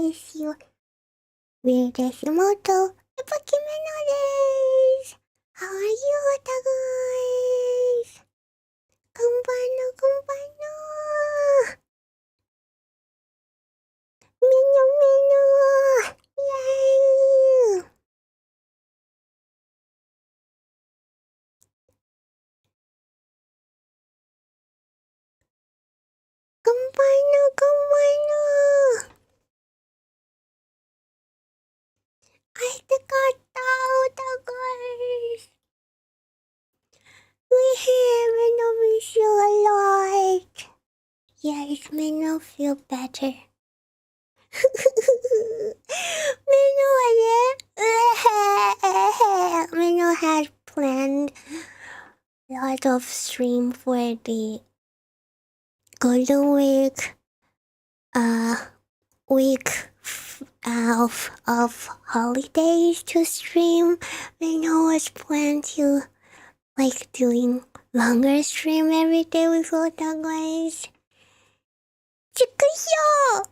miss you. We're Meno Ibuki Meno days. How are you, guys? Konbanno, konbanno. Meno, Meno. Yay. Konbanno, konbanno. guys. We're here. Meno miss you a lot. Yes, Meno feel better. Meno had planned a lot of stream for the Golden Week, week of holidays to stream. Meno was planned to like doing longer stream every day with all the guys. Chikusho!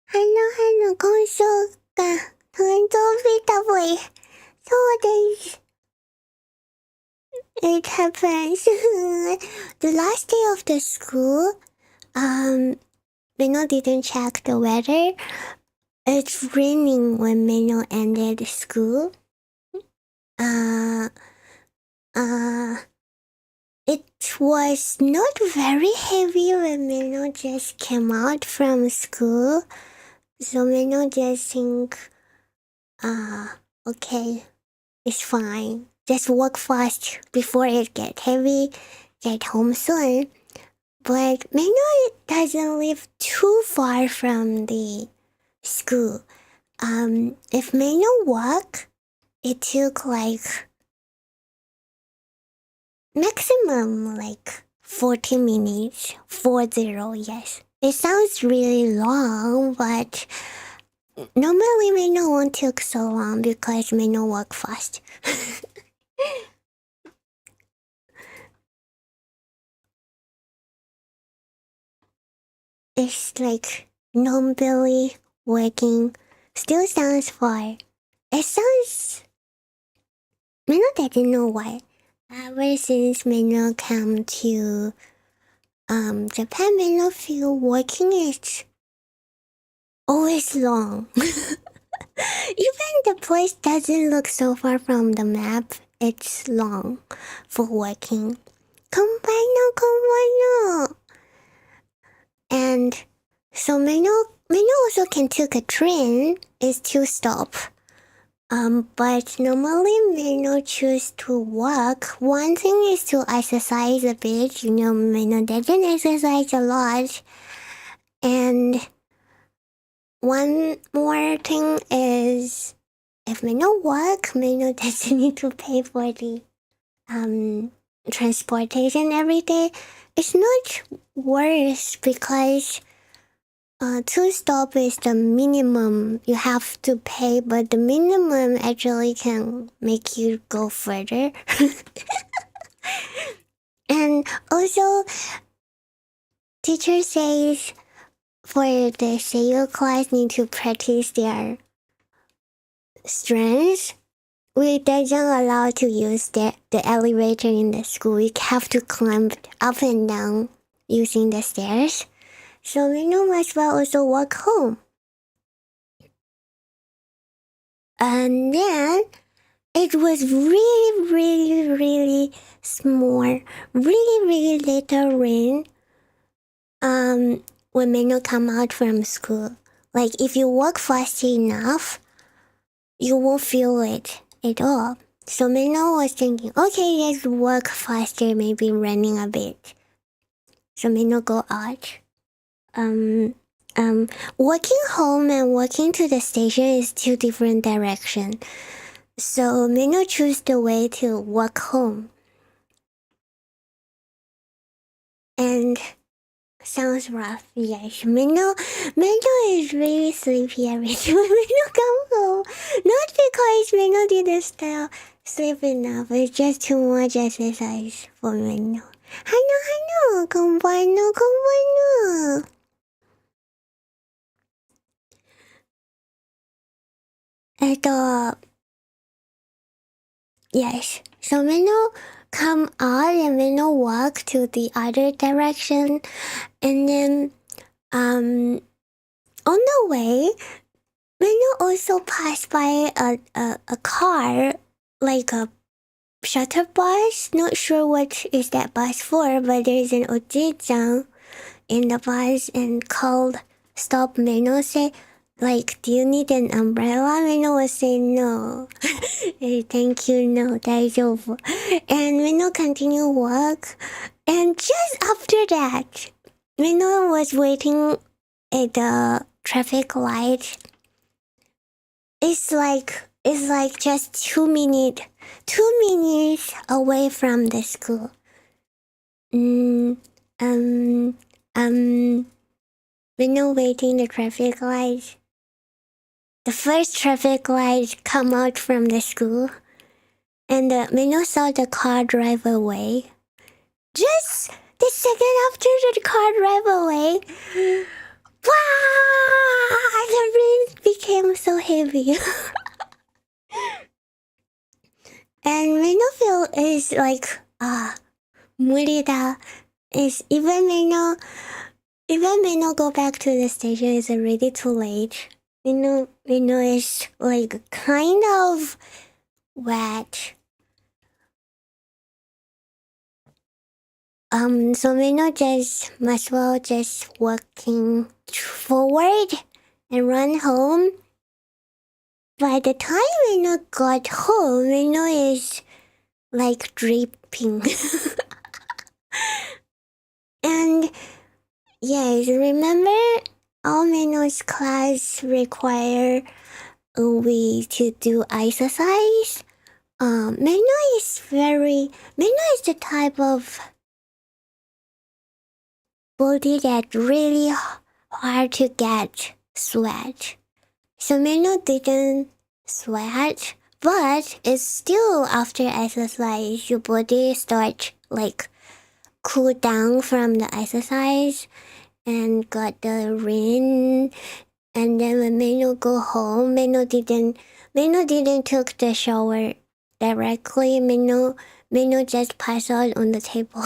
하나하나 건소가 던져비다보이 소데이. It happens. The last day of the school, Meno didn't check the weather. It's raining when Meno ended school. It was not very heavy when Meno just came out from school. So Meno just think, okay, it's fine. Just walk fast before it get heavy, get home soon. But Meno doesn't live too far from the school. If Meno walk, it took like maximum like 40 minutes. 40, yes. It sounds really long, but normally Meno won't take so long because Meno walk fast. It's like non-belly working. Still sounds far. It sounds... Meno doesn't know why. Ever since Meno came to Japan, Meno feel working is always long. Even the place doesn't look so far from the map. It's long for working. Konbanno, konbanno. And so Meno also can take a train. It's 2 stop. But normally Meno choose to walk. One thing is to exercise a bit. You know, Meno doesn't exercise a lot. And one more thing is, if Meno walk, Meno doesn't need to pay for the transportation every day. It's not worse because 2 stop is the minimum you have to pay, but the minimum actually can make you go further. And also, teacher says for the Seiyu class need to practice their strengths. We doesn't allow to use the elevator in the school. We have to climb up and down using the stairs. So Meno might as well also walk home. And then it was really small, really little rain when Meno come out from school. Like if you walk fast enough, you won't feel it at all. So Meno was thinking, okay, let's walk faster, maybe running a bit. So Meno go out. Walking home and walking to the station is 2 different directions. So Meno choose the way to walk home. And Sounds rough, yes. Meno is really sleepy every time Meno come home. Not because Meno didn't sleep enough, it's just too much exercise for Meno. Hano, konbanno. Yes. So Meno come out and Meno walk to the other direction, and then on the way Meno also passed by a car, like a shuttle bus. Not sure what is that bus for, but there's an oji-chan in the bus and called stop Meno, say like, do you need an umbrella? Meno was saying no. Thank you, no, 大丈夫. And Meno continue walk, and just after that Meno was waiting at the traffic light. It's like just 2 minutes away from the school. Meno waiting the traffic light. The first traffic light come out from the school, and Meno saw the car drive away. Just the second after the car drive away, wow, the rain became so heavy. And Meno feel is like, 무리다. Is even Meno go back to the station is already too late. Meno is like kind of wet. So Meno just must well just walking forward and run home. By the time Meno got home, Meno is like dripping. And yes, remember all Meno's class require we to do exercise. Meno is the type of body that really hard to get sweat. So Meno didn't sweat, but it's still after exercise your body starts like cool down from the exercise and got the rain. And then when Meno go home, Meno didn't took the shower directly. Meno just passed out on the table.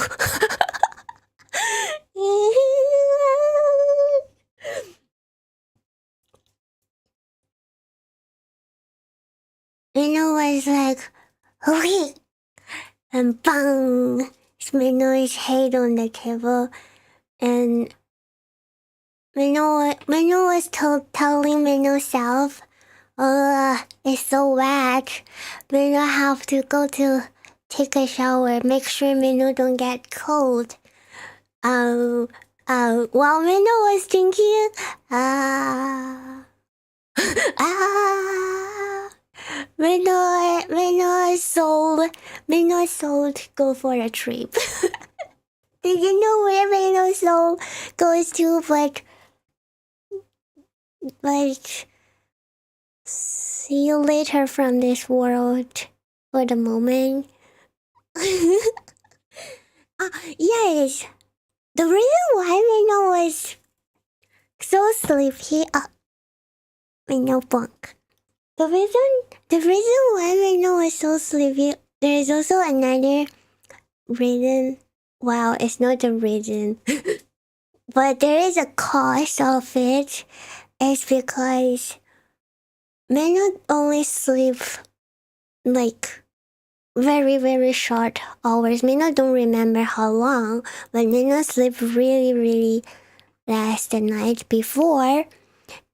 Meno was like, okay, and bang, Meno's head on the table, and Meno was telling Meno self, it's so wet. Meno have to go to take a shower. Make sure Meno don't get cold. While Meno was thinking, Meno's soul to go for a trip. Didn't know where Meno's soul goes to, but see you later from this world for the moment. Yes, the reason why Meno was so sleepy, Meno bunk. The reason why Meno was so sleepy, there is also another reason. Well, it's not the reason, but there is a cause of it. It's because Meno only sleep like very, very short hours. Meno don't remember how long, but Meno sleep really, really last the night before.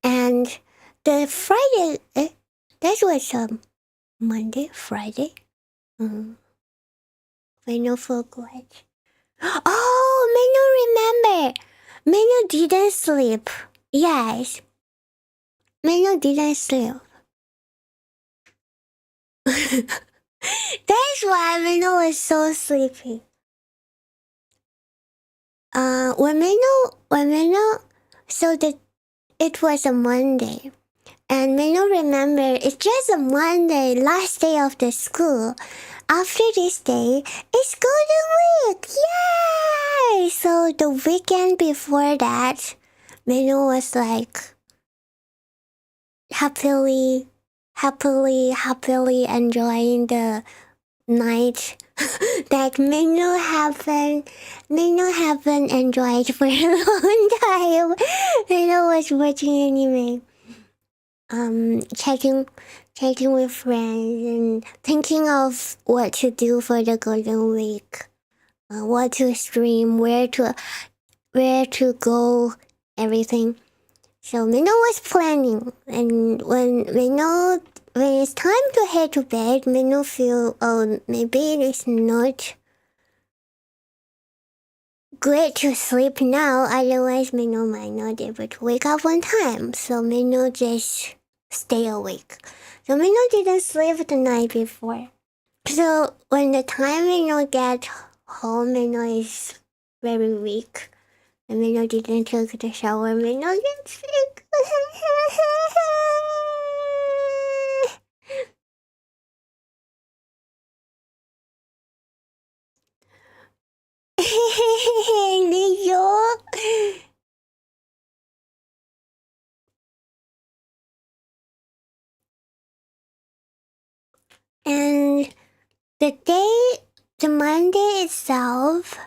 And the Friday, that was Monday, Friday. Meno forgot. Oh, Meno remember. Meno didn't sleep. Yes. Meno didn't sleep. That's why Meno was so sleepy. So it was a Monday. And Meno remember it's just a Monday, last day of the school. After this day, it's Golden Week! Yay! So the weekend before that, Meno was like happily enjoying the night that Meno haven't enjoyed for a long time. Meno was watching anime, chatting with friends and thinking of what to do for the Golden Week, what to stream, where to go, everything. So Meno was planning, and when it's time to head to bed, Meno feel, oh, maybe it is not good to sleep now, otherwise Meno might not able to wake up on time. So Meno just stay awake. So Meno didn't sleep the night before. So when the time Meno get home, Meno is very weak. And Meno didn't take the shower. Meno gets sick. And the Monday itself,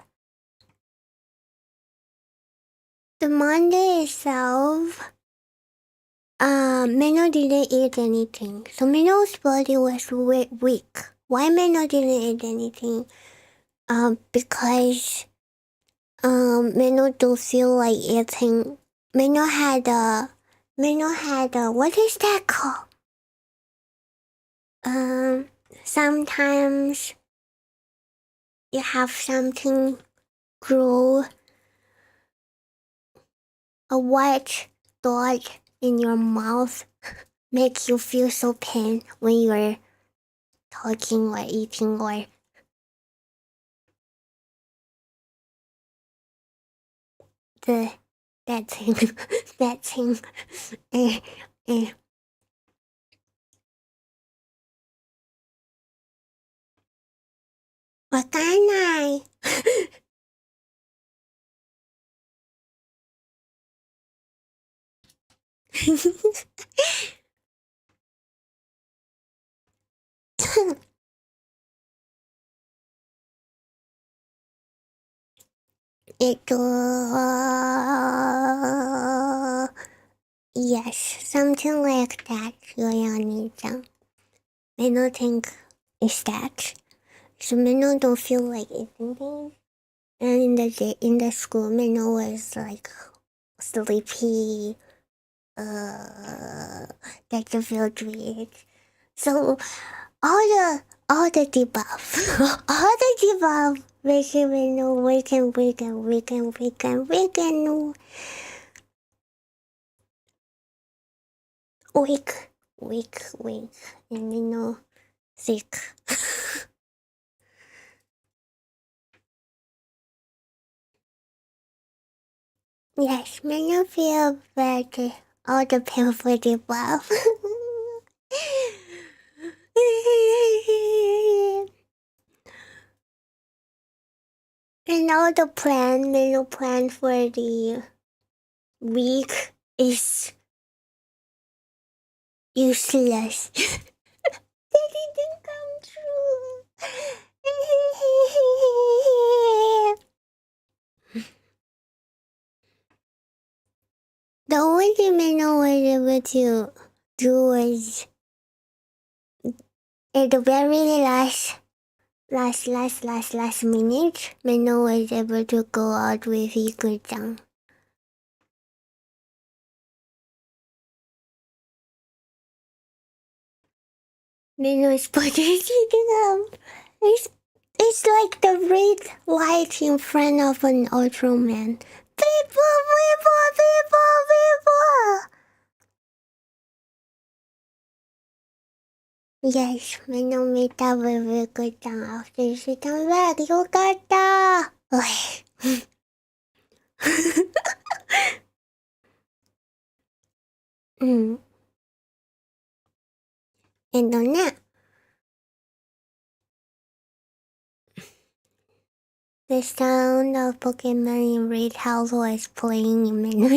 Meno didn't eat anything. So Meno's body was weak. Why Meno didn't eat anything? Because Meno don't feel like eating. Meno had a what is that called? Sometimes you have something grow, a white dot in your mouth, makes you feel so pain when you're talking or eating or that thing. That thing. eh, eh. わかんない。Yes, something like that, Yoyani-chan. Meno think is that. So Meno don't feel like eating things. And in the school, Meno was like sleepy, doesn't feel weird. So all the debuff, all the debuff, making Meno weaken, weak, and Meno sick. Yes, Meno feel better. All the painful debuff. And now the Meno plan for the week is useless. That didn't come true. The only thing Meno was able to do was at the very last minute, Meno was able to go out with Iku-chan. Meno's body sitting up. It's like the red light in front of an Ultraman. People! Yes, Meno meet up with Iku-chan after she come back. よかった! Internet. The sound of Pokemon in Red House was playing in Meno.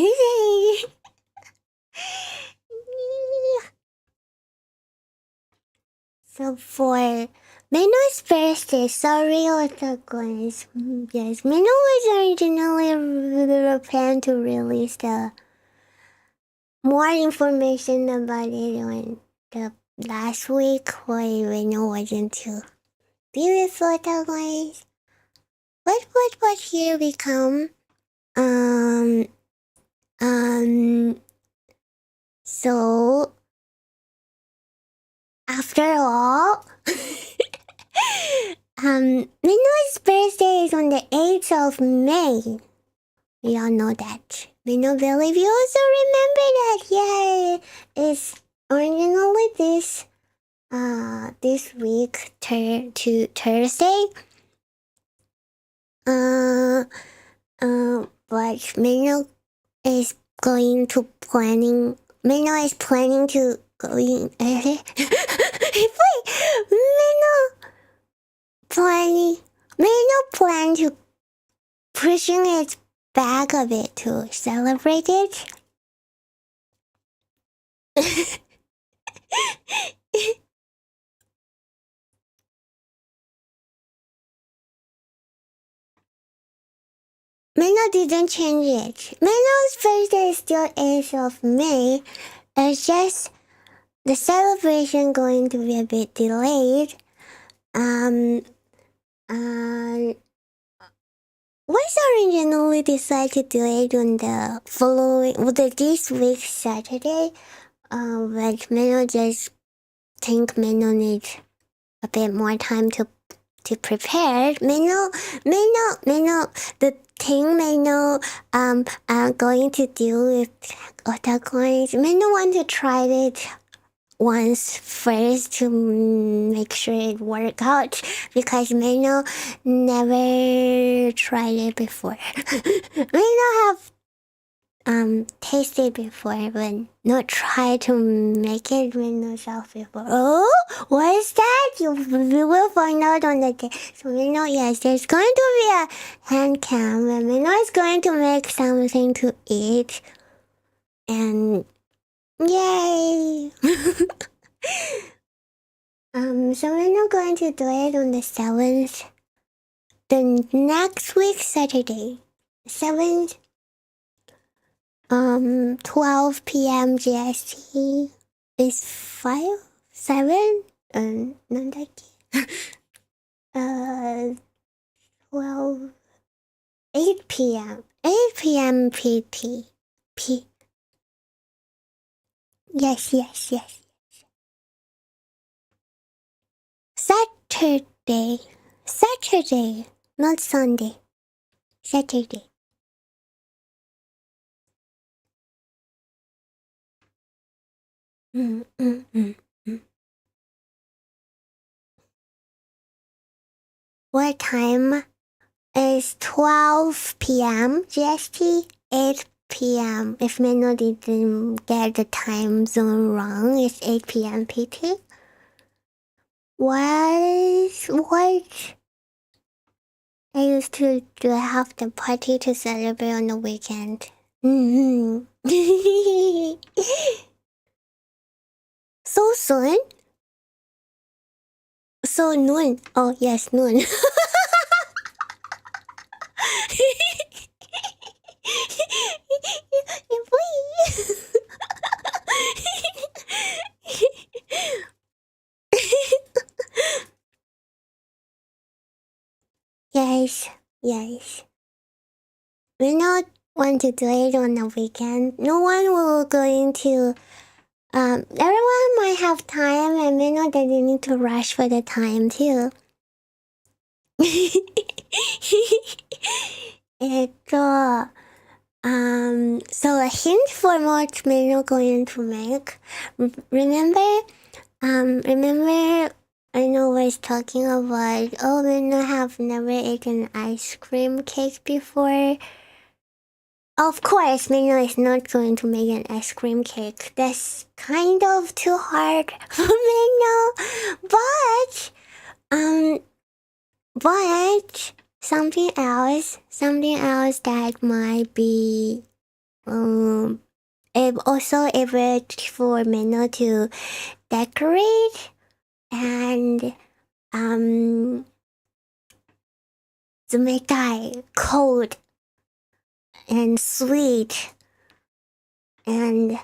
So for Meno's birthday, sorry otakuns. Yes, Meno was originally planned to release the more information about it on the last week when Meno wasn't to be with otakuns. But here we come. So after all, Meno's birthday is on the 8th of May. We all know that. Meno believe you also remember that. Yay! It's originally this week to Thursday. But Meno is planning to going. Meno plan to pushing it back a bit to celebrate it. Meno didn't change it. Meno's birthday is still 8th of May. It's just the celebration going to be a bit delayed. Was originally decided to do it on this week Saturday. But Meno just think Meno needs a bit more time to prepare. Meno, the thing Meno going to do with otakuns. Meno want to try it once first to make sure it work out because Meno never tried it before. Meno have tasted before but not try to make it Meno self before. Oh, what is that? We will find out on the day. So Meno, yes, there's going to be a hand cam and Meno is going to make something to eat. And yay! So we're not going to do it on the 7th. The next week, Saturday, 7th, 12 p.m. GST is 7, 12, 8 p.m. 8 p.m. PT. Yes. Saturday, not Sunday. Saturday. What time is 12 p.m. GST? 8 p.m. If Meno didn't get the time zone wrong, it's 8 p.m. PT. What? I used to have the party to celebrate on the weekend. So soon? So noon. Oh yes, noon. Yes. We not want to do it on the weekend. No one will going to. Everyone might have time, and we know that they need to rush for the time too. So a hint for what Meno going to make. Remember, I know was talking about, Meno have never eaten ice cream cake before. Of course, Meno is not going to make an ice cream cake. That's kind of too hard for Meno. But something else that might be also able for Meno to decorate and to make that cold and sweet and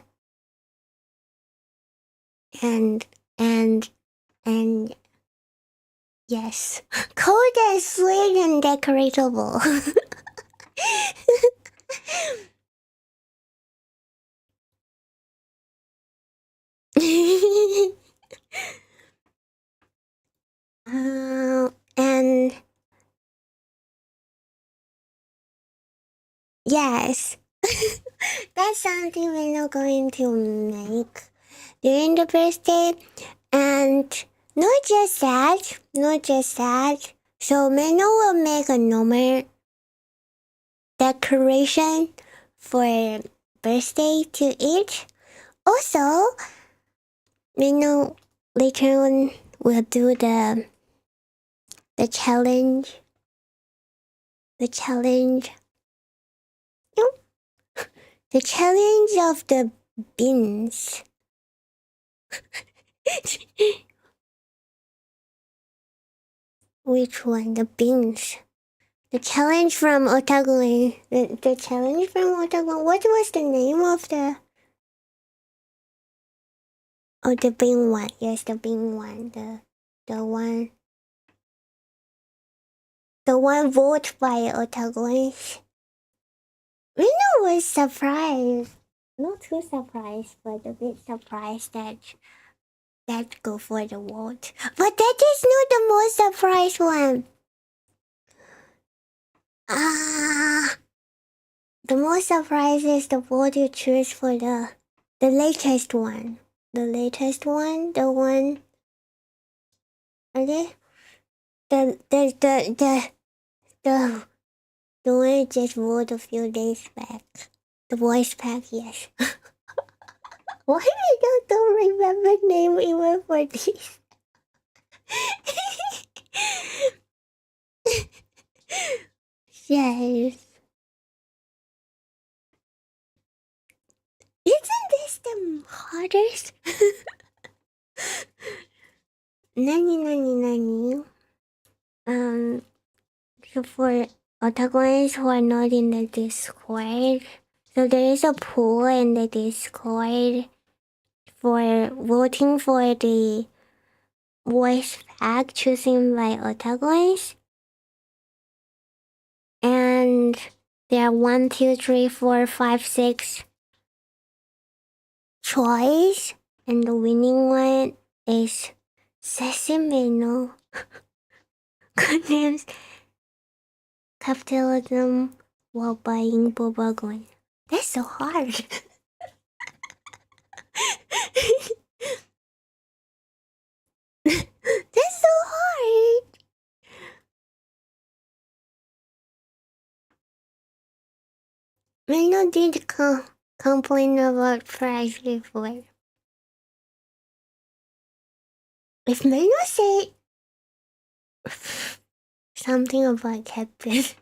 yes, cold and sweet and decoratable. And yes, that's something we're not going to make during the birthday. And not just that. So Meno will make a normal decoration for birthday to eat. Also, Meno later on will do the challenge. The challenge of the beans. Which one? The beans. The challenge from Otagon. The challenge from Otagon. What was the name of the... Oh, the bean one. Yes, the bean one. The one... The one voted by Otagon. Rino was surprised. Not too surprised, but a bit surprised that go for the vote. But that is not the most surprised one. The most surprised is the vote you choose for the latest one. The latest one, the one... Okay? The one you just voted a few days back. The voice pack, yes. Why I don't remember name even for this? Yes. Isn't this the hardest? Nani. So for otagones who are not in the Discord, so there is a poll in the Discord for voting for the voice pack chosen by otagones. And there are 1, 2, 3, 4, 5, 6 choice, and the winning one is Meno. Good names. Capitalism while buying boba coin. That's so hard. That's so hard. Meno did complain about price before. If Meno say something about capitalism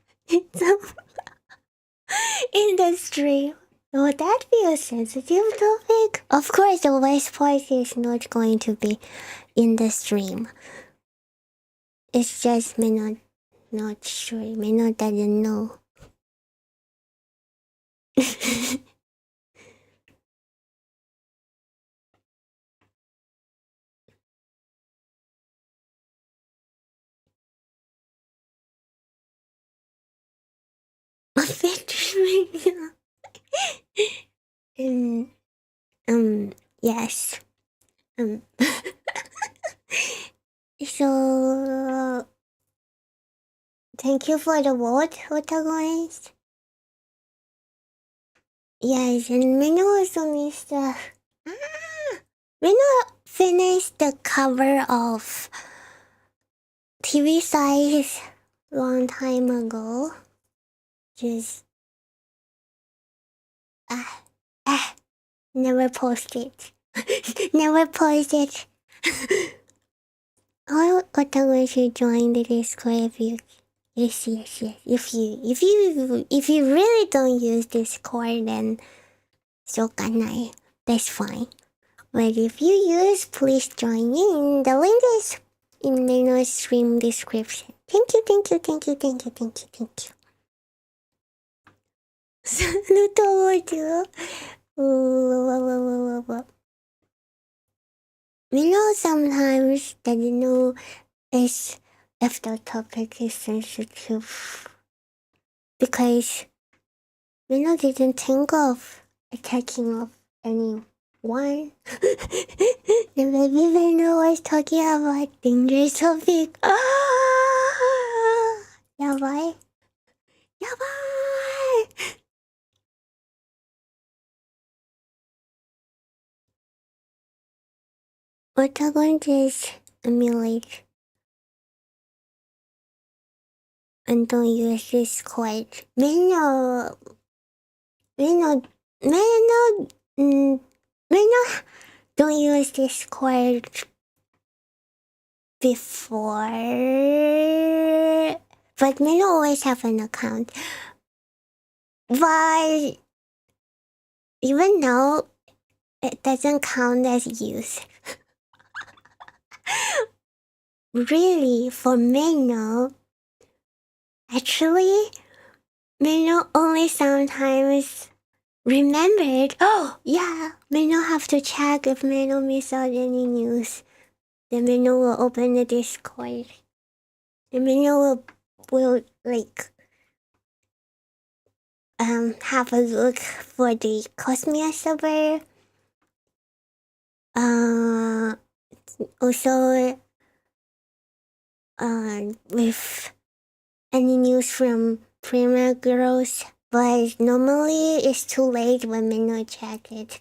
industry, would that be a sensitive topic? Of course, the voice part is not going to be in the stream. It's just Meno not sure. Meno doesn't know. Yes. So, thank you for the vote, protagonist. Yes, and Meno also needs the... Meno finished the cover of TV size long time ago. Just Never post it. Never post it. Oh, Otago should join the Discord if you. Yes. If you really don't use Discord, then shokanai. That's fine. But if you use, please join in. The link is in Meno's stream description. Thank you. Saluto audio. Meno sometimes doesn't know if the topic is sensitive because Meno didn't think of attacking of anyone. And maybe Meno was talking about dangerous topic. Yabai. Otagon just emulate and don't use Discord. Meno don't use Discord before, but Meno always have an account. But even now, it doesn't count as use. Really, for Meno, actually, Meno only sometimes remembered. Oh, yeah, Meno have to check if Meno miss out any news. Then Meno will open the Discord. And Meno will like have a look for the Cosmia server. Also with any news from Premier Girls, but normally it's too late when Meno check it.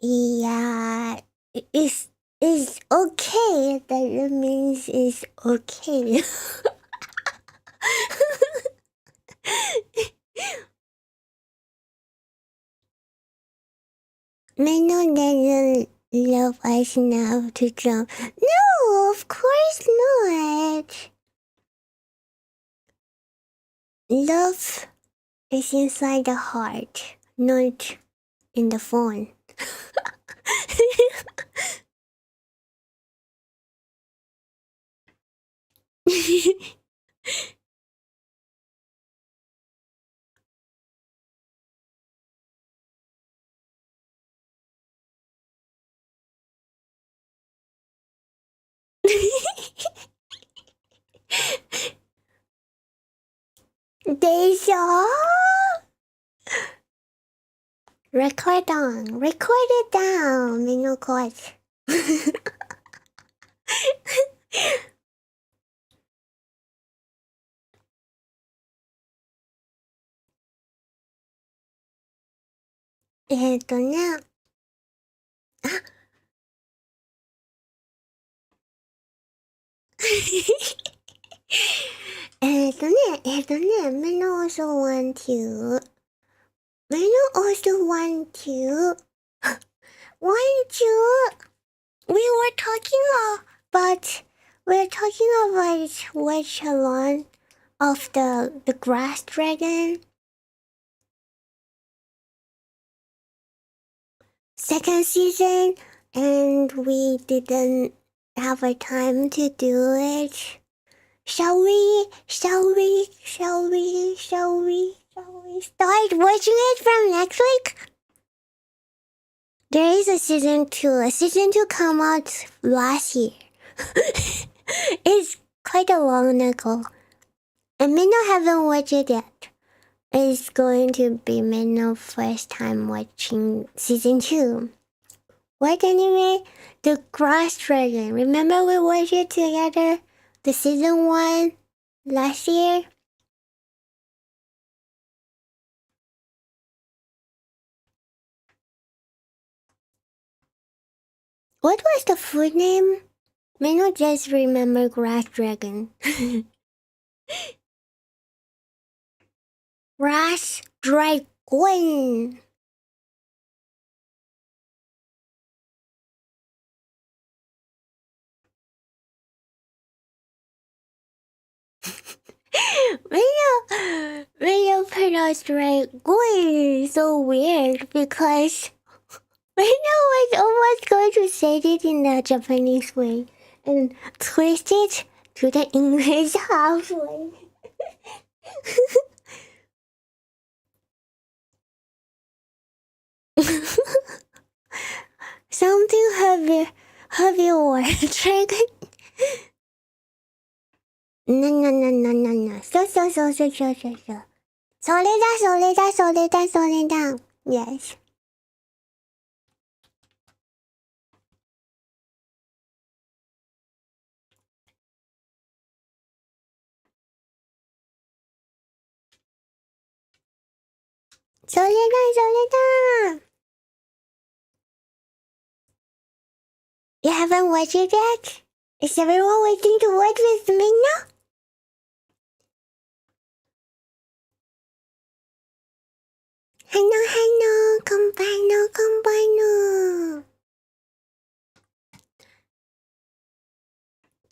Yeah, it's okay. That means it's okay. Meno doesn't love us enough to jump. No, of course not. Love is inside the heart, not in the phone. Deja? Record it down, Meno court. ね。Meno also want to. Want to. We were talking about which one of the grass dragon. Second season, and we didn't have a time to do it. Shall we start watching it from next week? There is a season 2. A season 2 came out last year. It's quite a long ago. And Meno haven't watched it yet. It's going to be Meno's first time watching season 2. What anime? The Grass Dragon. Remember we watched it together? The season 1 last year? What was the food name? Meno just remember grass dragon. Grass dragon. Meno pronounced dragon so weird because Meno was almost going to say it in the Japanese way and twist it to the English halfway. Something heavy or dragon. No. So. それだ。Yes. So. You haven't watched it yet? Is everyone waiting to watch with me now? Hello. Compano.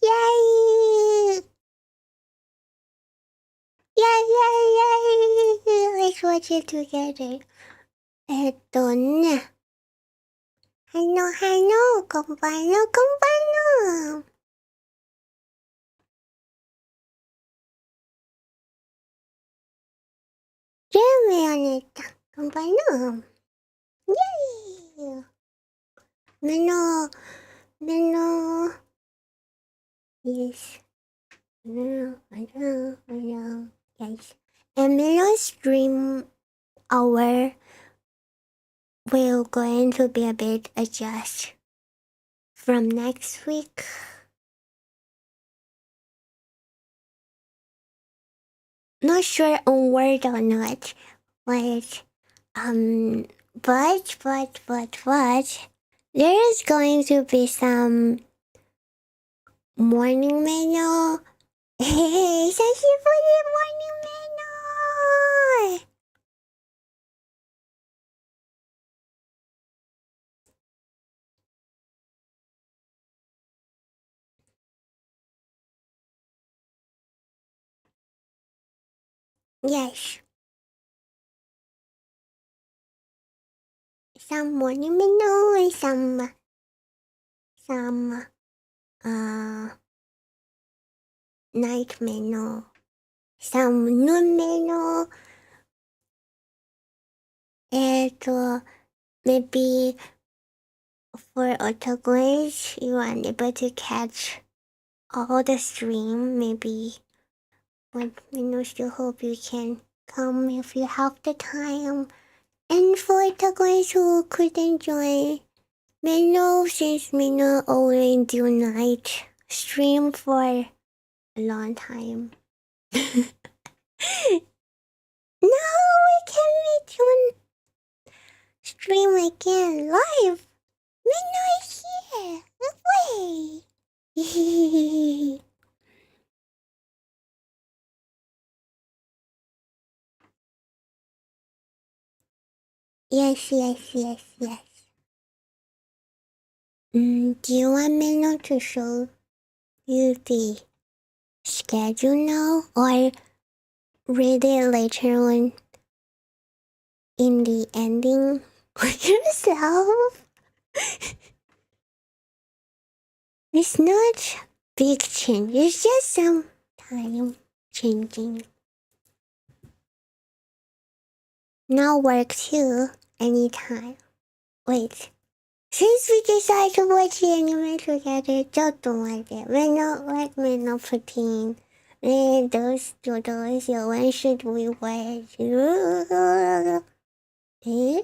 Yay! Yay! Let's watch it together. ね。compano. compano. Yay! Meno. Yes. Meno. Yes. And Meno's stream hour will going to be a bit adjust from next week. Not sure on word or not, but there is going to be some morning menu. Hey, Sashifuri morning menu. Yes. Some morning menu and some night menu. Some noon menu. Maybe for otakuins, you are unable to catch all the stream. Maybe, but I still hope you can come if you have the time. And for otakuins who couldn't join, since Meno only do night stream for a long time. No, we can meet on stream again live. Meno is here. Wait. Yes. Do you want Meno to show you the schedule now or read it later on in the ending for yourself? It's not big change, it's just some time changing. Now work too, anytime. Wait. Since we decided to watch the anime together, just don't like it. Let me not put in. Those, when should we watch? Eh?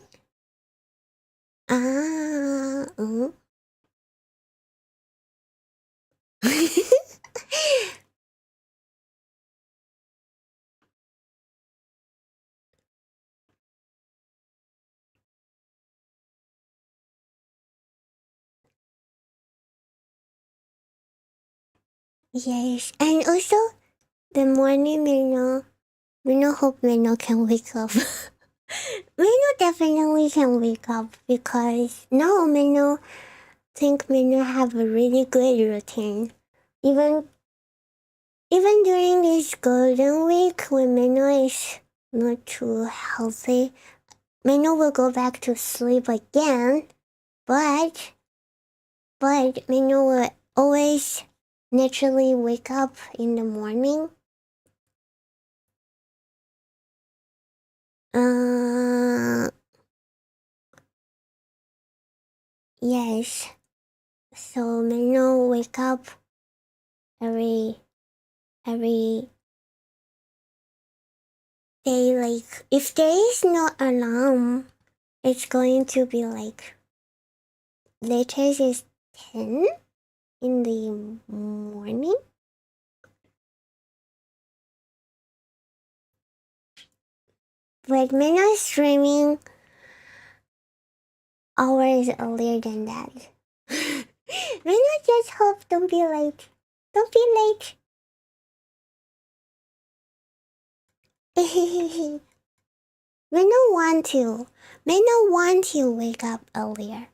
Yes, and also the morning Meno hope Meno can wake up. Meno definitely can wake up because no Meno think Meno have a really good routine. Even during this golden week when Meno is not too healthy, Meno will go back to sleep again, but Meno will always naturally wake up in the morning. Yes. So Meno wake up every day. Like if there is no alarm, it's going to be like latest is 10 in the morning. But Meno is streaming hours earlier than that. Meno just hope don't be late. Don't be late. Meno want to wake up earlier.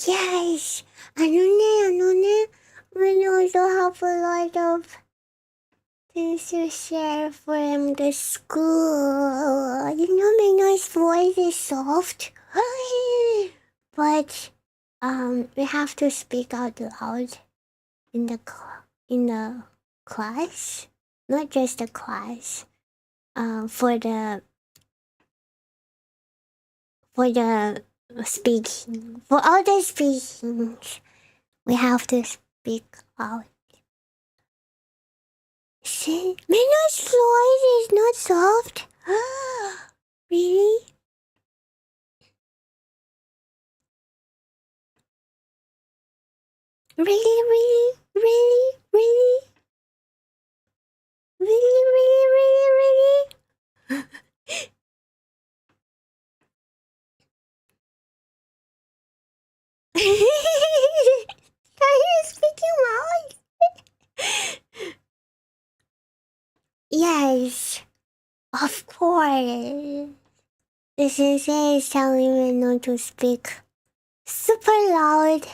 Yes, ano na. We also have a lot of things to share from the school. You know, Meno's voice is soft, but we have to speak out loud in the class, not just the class. For the speaking, for all the speakings, we have to speak out. See, Meno's voice is not soft. Really? Really, really, really, really, really, really, really, really. Are you speaking loud? Yes, of course. The sensei is telling me not to speak super loud.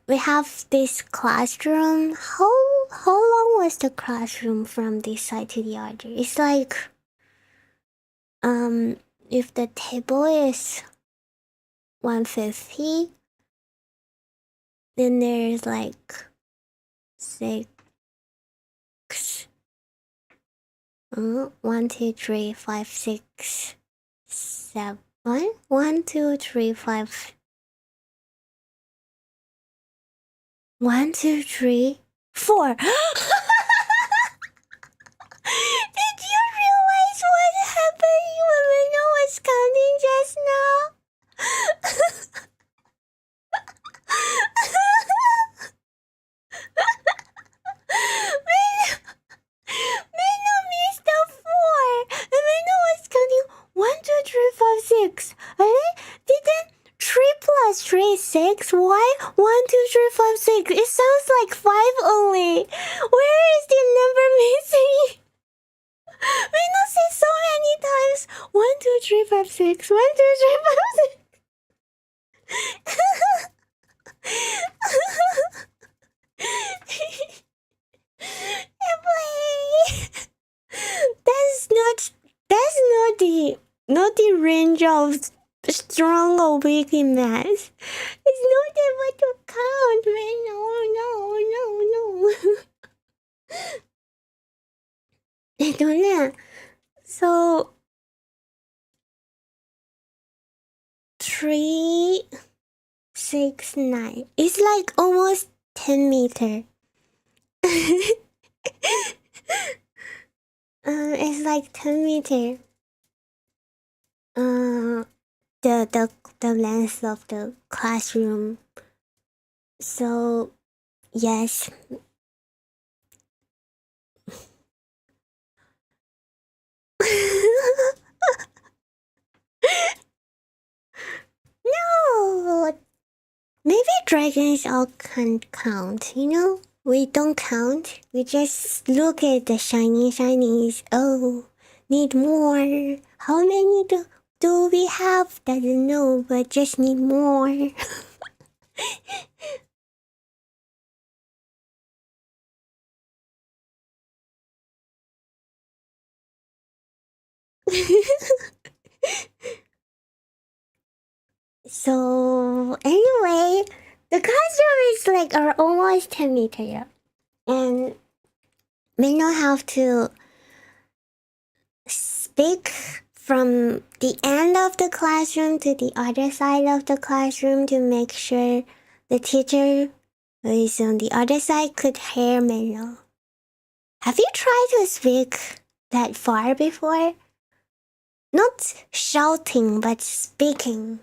We have this classroom. How long was the classroom from this side to the other? It's like if the table is 150, then there's like 6 1 2 3 5 6 7 1 2 3 5 1 2 3 4. Did you realize what happened when Meno was counting just now? Meno missed the 4. And Meno was counting 1 2 3 5 6. Didn't 3 plus 3 is 6? Why 1 2 3 5 6? It sounds like 5 only. Where is the number missing? Meno says so many times 1 2 3 5 6. 1 2 3 5 6. That's not the range of strong or weak in math. It's not able to count, man. No. I don't know. So 3 6 9. It's like almost 10 meter. It's like 10 meter. The length of the classroom. So, yes. No! Maybe dragons all can't count, you know? We don't count. We just look at the shiny shinies. Oh, need more. How many do we have? Doesn't know, but just need more. So anyway, the classroom is like are almost 10 meters, and we don't have to speak from the end of the classroom to the other side of the classroom to make sure the teacher who is on the other side could hear Meno. Have you tried to speak that far before? Not shouting, but speaking.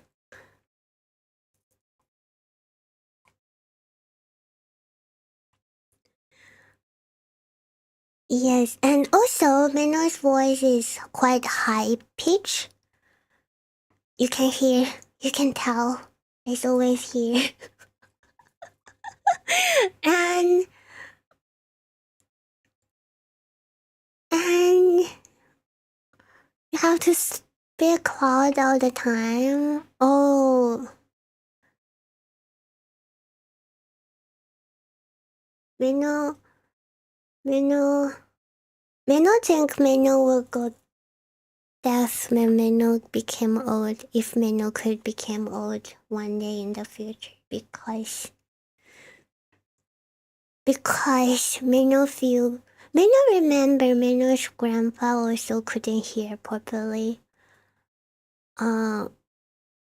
Yes, and also Meno's voice is quite high pitch. You can hear, you can tell. It's always here. and and you have to speak loud all the time. Oh, Meno, Meno, Meno think Meno will go deaf when Meno became old. If Meno could become old one day in the future, because Meno remember Meno's grandpa also couldn't hear properly. Uh,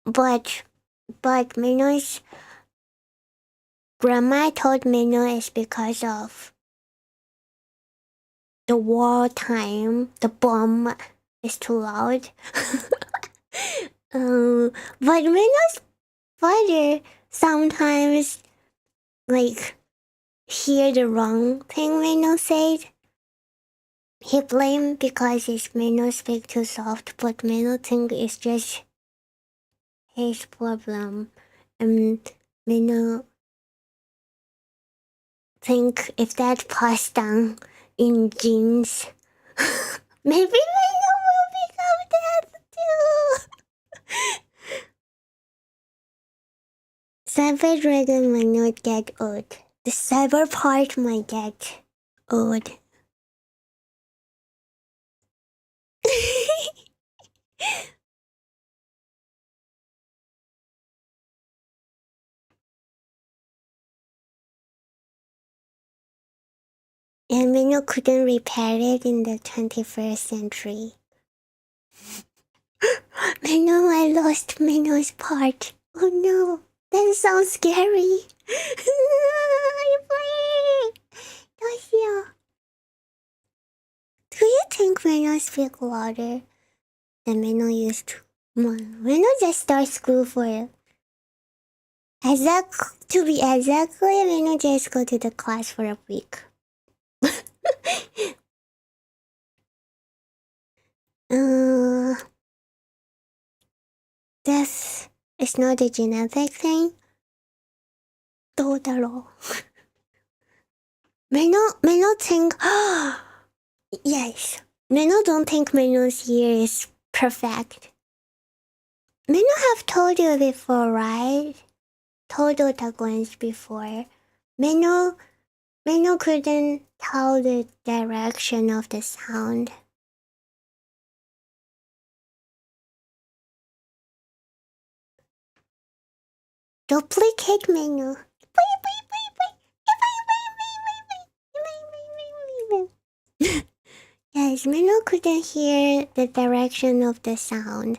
but Meno's grandma told Meno it's because of the war time. The bomb is too loud. But Meno's father sometimes like hear the wrong thing Meno said. He blamed because his Meno speak too soft, but Meno think it's just his problem. And Meno think if that passed down in genes, maybe Meno will become deaf too. Cyber Dragon might not get old. The cyber part might get old. And Meno couldn't repair it in the 21st century. Meno, I lost Meno's part. Oh no, that sounds scary. Do you think Meno speak louder than Meno used to? Meno just start school for to be exactly, Meno just go to the class for a week. Death is not a genetic thing. どうだろう Meno think yes. Meno don't think Meno's ear is perfect. Meno have told you before, right? Told Otagoans before. Meno couldn't tell the direction of the sound. Duplicate Meno. Yes, Meno couldn't hear the direction of the sound.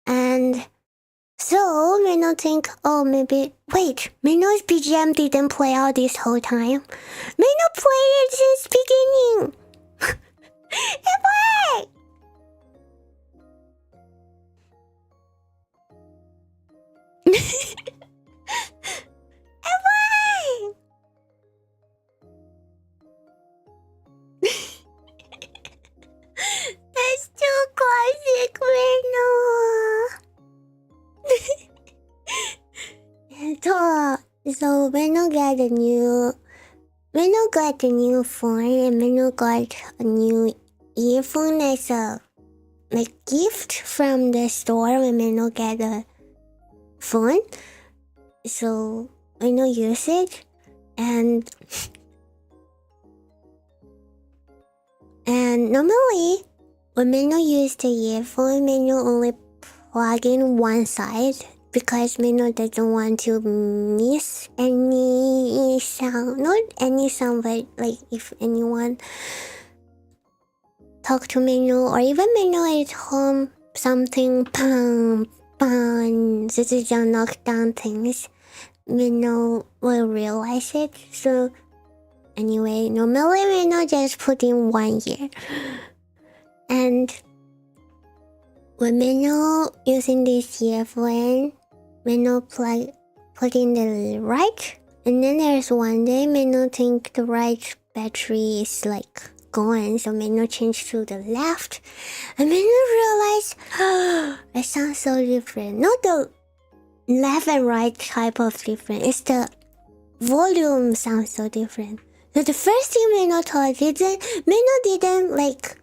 And so Meno think, oh maybe wait, Meno's BGM didn't play out this whole time. Meno played it since beginning. It worked. It Meno got a new phone and Meno got a new earphone as a gift from the store when Meno get a phone. So Meno use it and normally when Meno use the earphone, Meno only plug in one side because Meno doesn't want to miss any sound. Not any sound, but like if anyone talk to Meno or even Meno at home, something bang bang, this is just knock down things, Meno will realize it. So anyway, normally Meno just put in 1 year. And when Meno using this earphone, Meno put in the right, and then there's one day Meno think the right battery is like gone, so Meno changed to the left, and Meno realized, it sounds so different. Not the left and right type of different, it's the volume sounds so different. So the first thing Meno thought Meno didn't like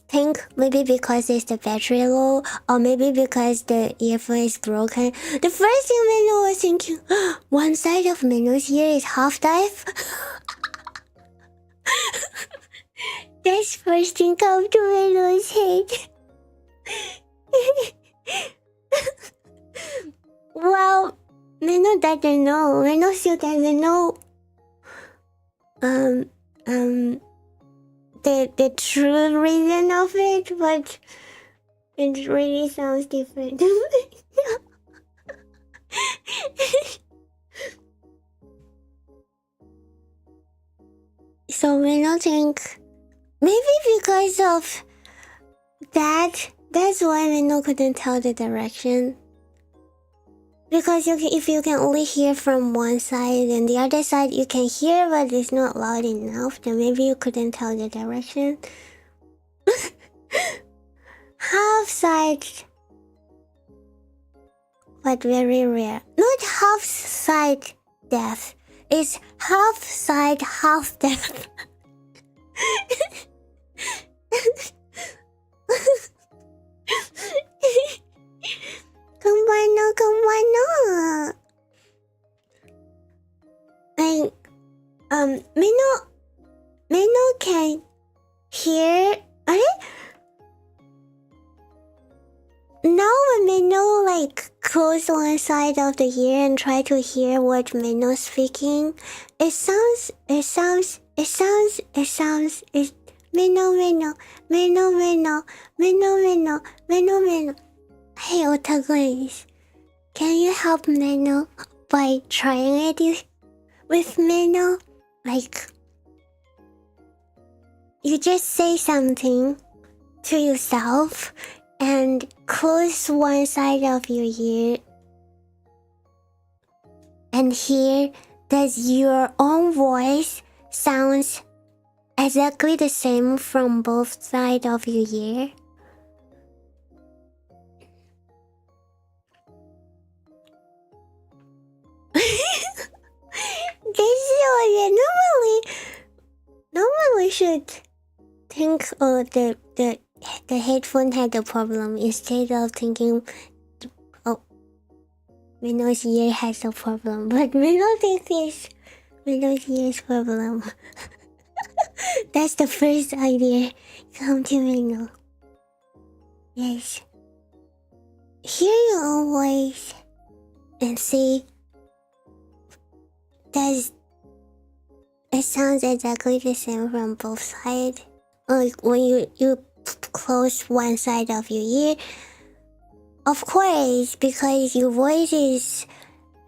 think maybe because it's the battery low or maybe because the earphone is broken. The first thing Meno was thinking, one side of Meno's ear is half deaf. That's first thing come to Meno's head. Well, Meno doesn't know. Meno still doesn't know the true reason of it, but it really sounds different. So Meno think maybe because of that's why Meno couldn't tell the direction. Because if you can only hear from one side and the other side you can hear but it's not loud enough, then maybe you couldn't tell the direction. Half side, but very rare. Not half side deaf, it's half side half deaf. Kumano. Like, Meno can hear. Now when Meno like close one side of the ear and try to hear what Meno's speaking, it sounds. It's Meno. Hey, Otagonis, can you help Meno by trying it with Meno? Like, you just say something to yourself and close one side of your ear and hear that your own voice sounds exactly the same from both sides of your ear. Normally should think the headphone had a problem instead of thinking Meno's ear has a problem, but Meno thinks it's Meno's ear's problem. That's the first idea come to Meno. Yes. Hear your own voice and see does it sounds exactly the same from both sides. Like when you close one side of your ear, of course, because your voice is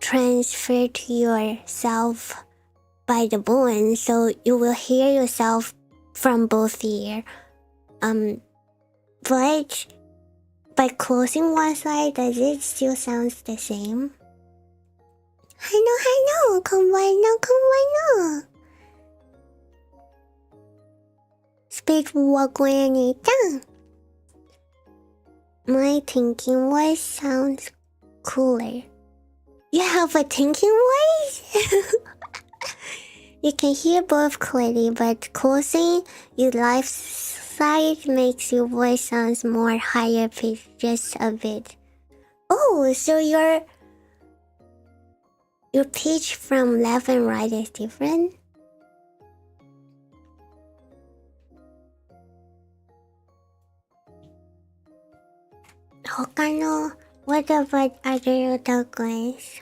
transferred to yourself by the bone, so you will hear yourself from both ears. But by closing one side, does it still sounds the same? I know, combine. Speedwalk down. My thinking voice sounds cooler. You have a thinking voice? You can hear both clearly, but closing your left side makes your voice sounds more higher pitched just a bit. Oh, so your pitch from left and right is different? What about other otakuins?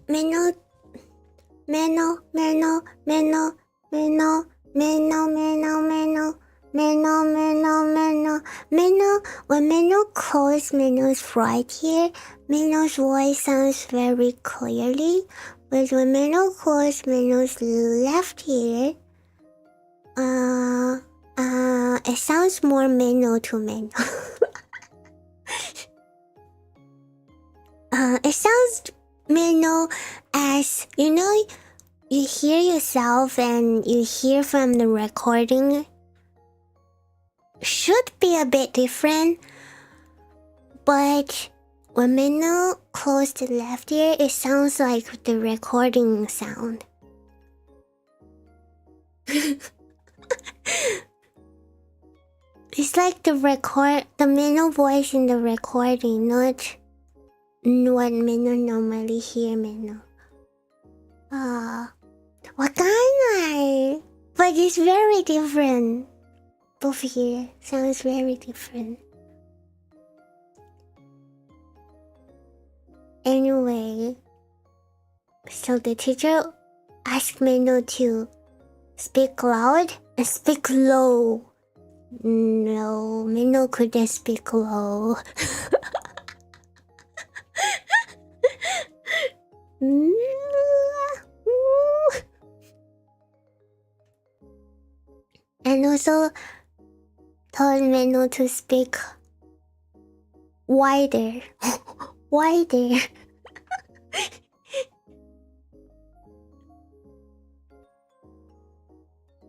Meno, Meno, Meno, Meno, Meno, Meno, Meno, Meno, Meno, Meno, Meno, Meno. When Meno calls Meno's right here, Meno's voice sounds very clearly. But when Meno calls Meno's left here, it sounds more Meno to Meno. It sounds Meno as, you know, you hear yourself and you hear from the recording. Should be a bit different, but when Meno calls the left ear, it sounds like the recording sound. It's like the Meno voice in the recording, not what Meno normally hear Meno. Wakanai! But it's very different. Both here sounds very different. Anyway, so the teacher asked Meno to speak loud and speak low. No, Meno couldn't speak low. And also told Meno to speak wider. Wider.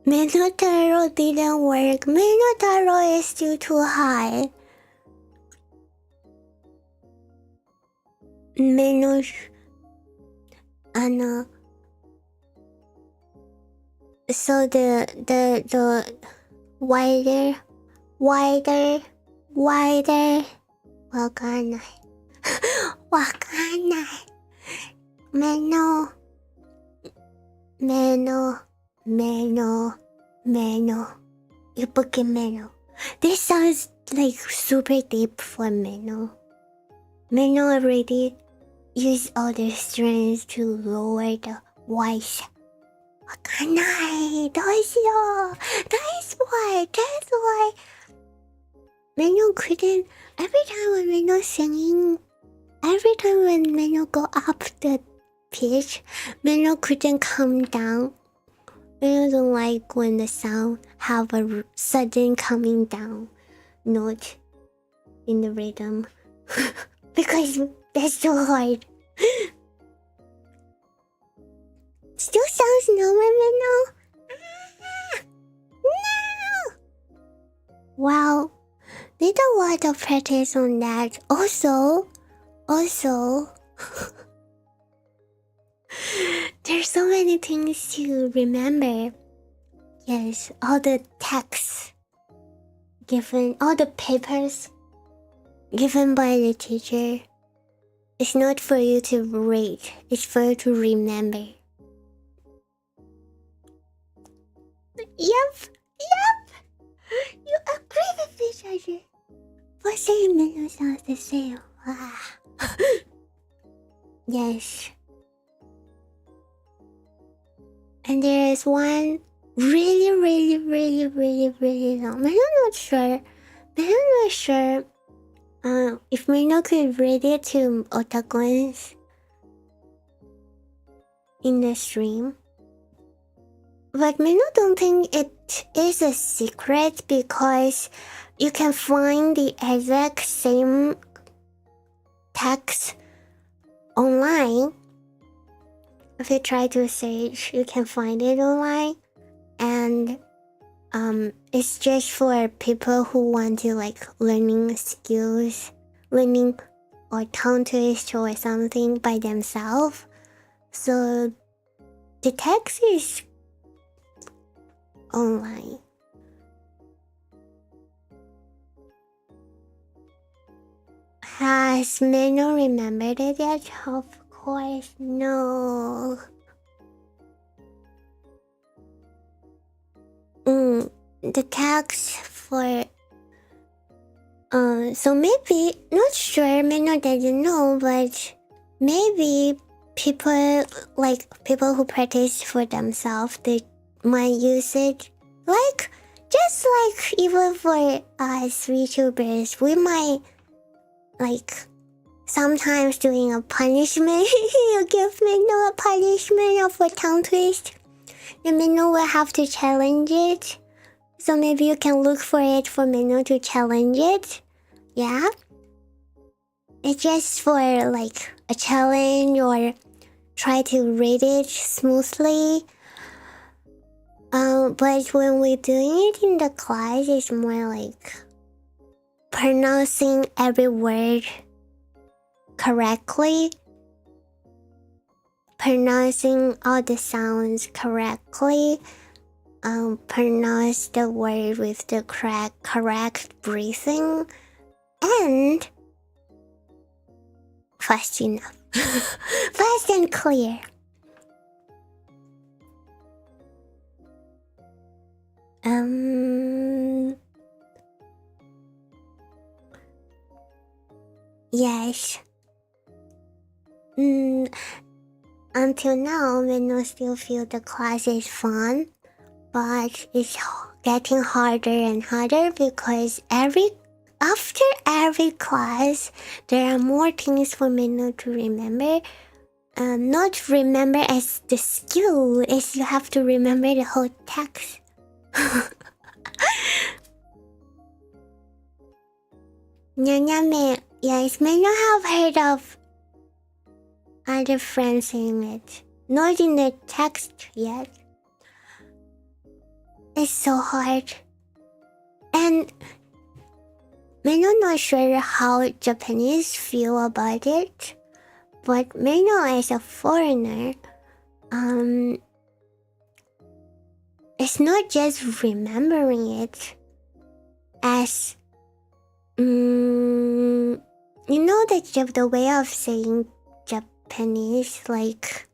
Meno Taro didn't work. Meno Taro is still too high. Meno so the wider wakanai. Meno Ibuki Meno. This sounds like super deep for Meno. Meno already used all the strength to lower the voice. Wakanai, doisyo. That's why Meno couldn't. Every time when Meno's singing, every time when Meno go up the pitch, Meno couldn't come down. Meno don't like when the sound have a sudden coming down note in the rhythm. Because that's so hard. Still sounds normal, Meno. No! Wow, need a lot of practice on that. Also, there's so many things to remember. Yes, all the texts given, all the papers given by the teacher. It's not for you to read, it's for you to remember. Yep. You agree with me, teacher. For saying Meno sounds the same. Yes. And there is one really long. I'm not sure if Meno could read it to otakuins. in the stream. But Meno don't think it is a secret because you can find the exact same text online. If you try to search, you can find it online. And it's just for people who want to like learning skills, learning or tongue twist or something by themselves. So the text is online. Has Meno remembered it yet? Of course, no. The text for so maybe, not sure, Meno doesn't know, but maybe people who practice for themselves, they might use it like just like even for us VTubers, we might like sometimes doing a punishment. You give Meno a punishment of a tongue twist, then Meno will have to challenge it. So maybe you can look for it for Meno to challenge it. Yeah? It's just for like a challenge or try to read it smoothly. But when we're doing it in the class, it's more like pronouncing every word correctly. Pronouncing all the sounds correctly. Pronounce the word with the correct breathing. And fast enough. Fast and clear. Yes. Until now, Meno still feel the class is fun, but it's getting harder and harder because after every class, there are more things for Meno to remember. Not remember as the skill, is you have to remember the whole text. Nyanyame, yes, Meno have heard of other friends saying it. Not in the text yet. It's so hard. And Meno not sure how Japanese feel about it. But Meno as a foreigner, it's not just remembering it as you know that the way of saying Japanese, like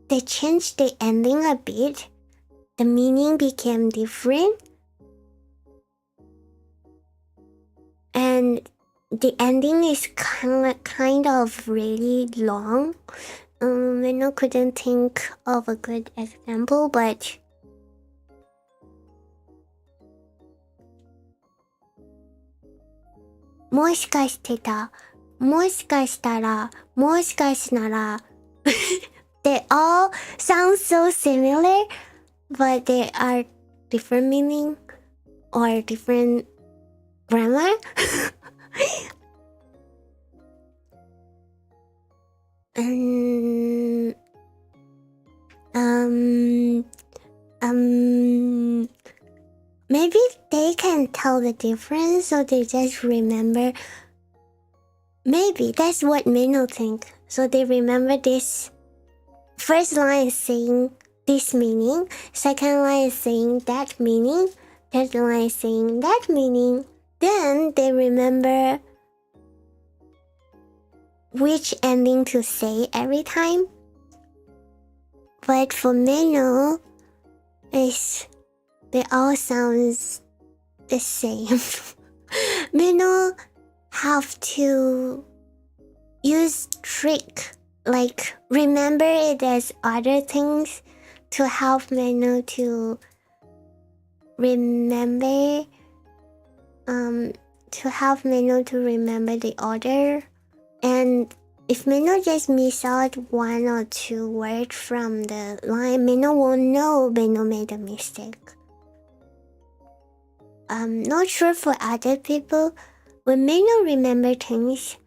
they changed the ending a bit, the meaning became different, and the ending is kind of really long. Meno couldn't think of a good example, but moshikashitara, moshikashitara, moshikashinara. They all sound so similar, but they are different meaning or different grammar. Maybe they can tell the difference, so they just remember. Maybe that's what Meno think. So they remember this. First line is saying this meaning, second line is saying that meaning, third line is saying that meaning. Then they remember which ending to say every time. But for Meno, they all sounds the same. Meno have to use trick, like remember it as other things to help Meno to remember the order. And If Meno just miss out one or two words from the line, Meno won't know Meno made a mistake. I'm not sure for other people. When Meno remember things,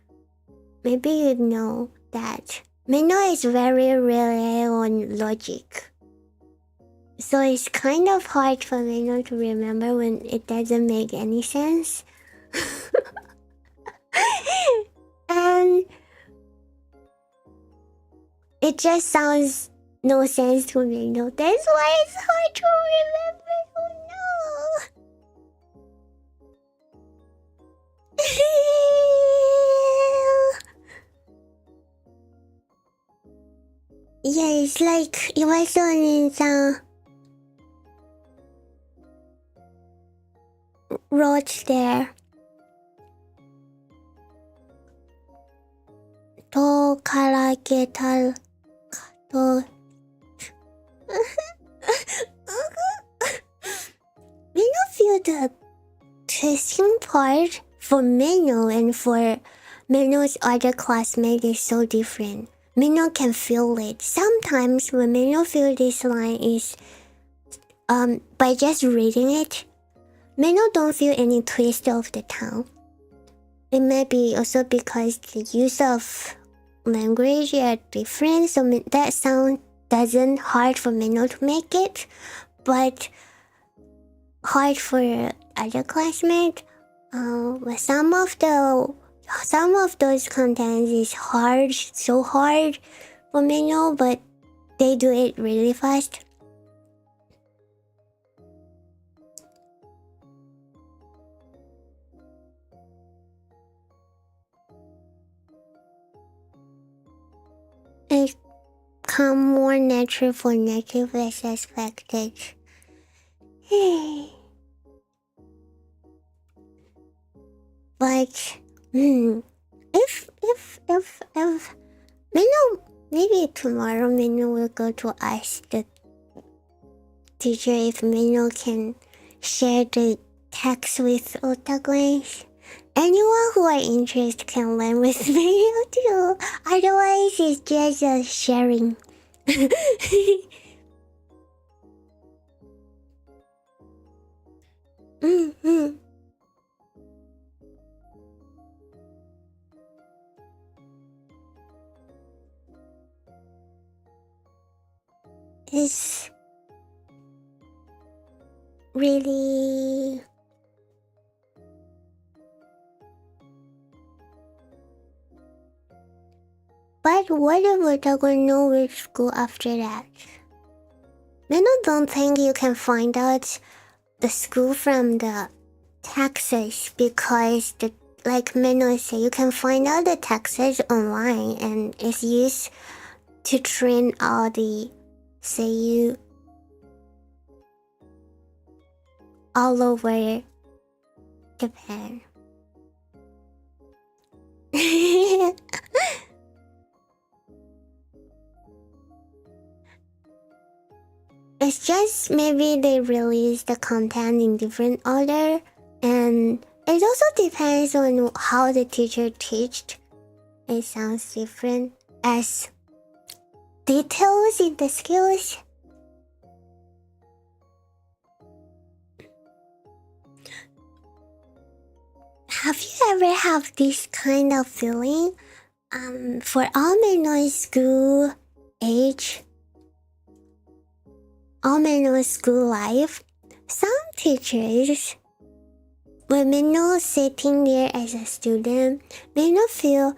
maybe you know that Meno is very rely on logic. So it's kind of hard for Meno to remember when it doesn't make any sense. And it just sounds no sense to Meno. That's why it's hard to remember. Oh no. Yeah, it's like Iwaso-nin-san wrote there. To karagetal to Meno feel the testing part for Meno and for Meno's other classmate is so different. Meno can feel it. Sometimes when Meno feel this line is by just reading it, Meno don't feel any twist of the tongue. It may be also because the use of language are different, so that sound doesn't hard for Meno to make it, but hard for other classmates. Some of those contents is hard, so hard for Meno, but they do it really fast. It come more natural for native as expected. But if Meno, maybe tomorrow Meno will go to ask the teacher if Meno can share the text with otakuens. Anyone who are interested can learn with Meno too. Otherwise, it's just a sharing. It's really but what if otaku know which school after that? Meno don't think you can find out the school from the taxes because like Meno say, you can find out the taxes online and it's used to train all the seiyuu all over Japan. It's just maybe they release the content in different order, and it also depends on how the teacher teached. It sounds different as details in the skills. Have you ever have this kind of feeling? For all Meno school age, all Meno school life, some teachers, when Meno sitting there as a student, Meno feel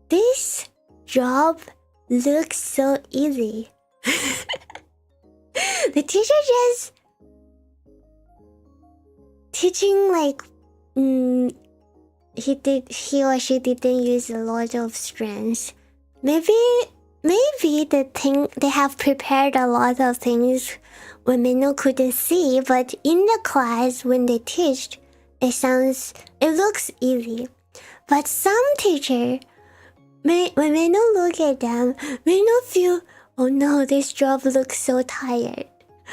this job looks so easy. The teacher just teaching like he or she didn't use a lot of strength. Maybe they have prepared a lot of things when Meno couldn't see, but in the class when they teach, it looks easy. But some teacher, when Meno look at them, Meno feel, oh no, this job looks so tired.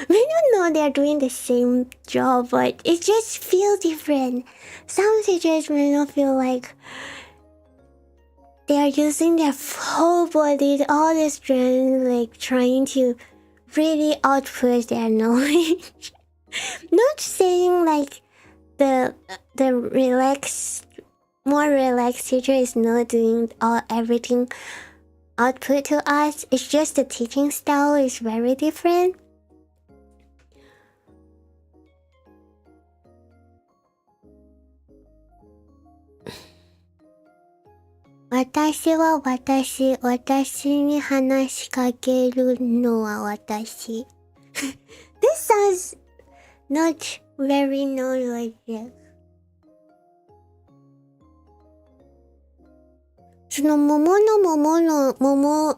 Meno know they're doing the same job, but it just feels different. Some teachers Meno feel like they are using their whole body, all the strength, like trying to really output their knowledge. Not saying like the relaxed, more relaxed teacher is not doing everything output to us. It's just the teaching style is very different. Watashi wa watashi, watashi ni hanashikakeru no wa watashi. This sounds not very knowledgeable. その桃の桃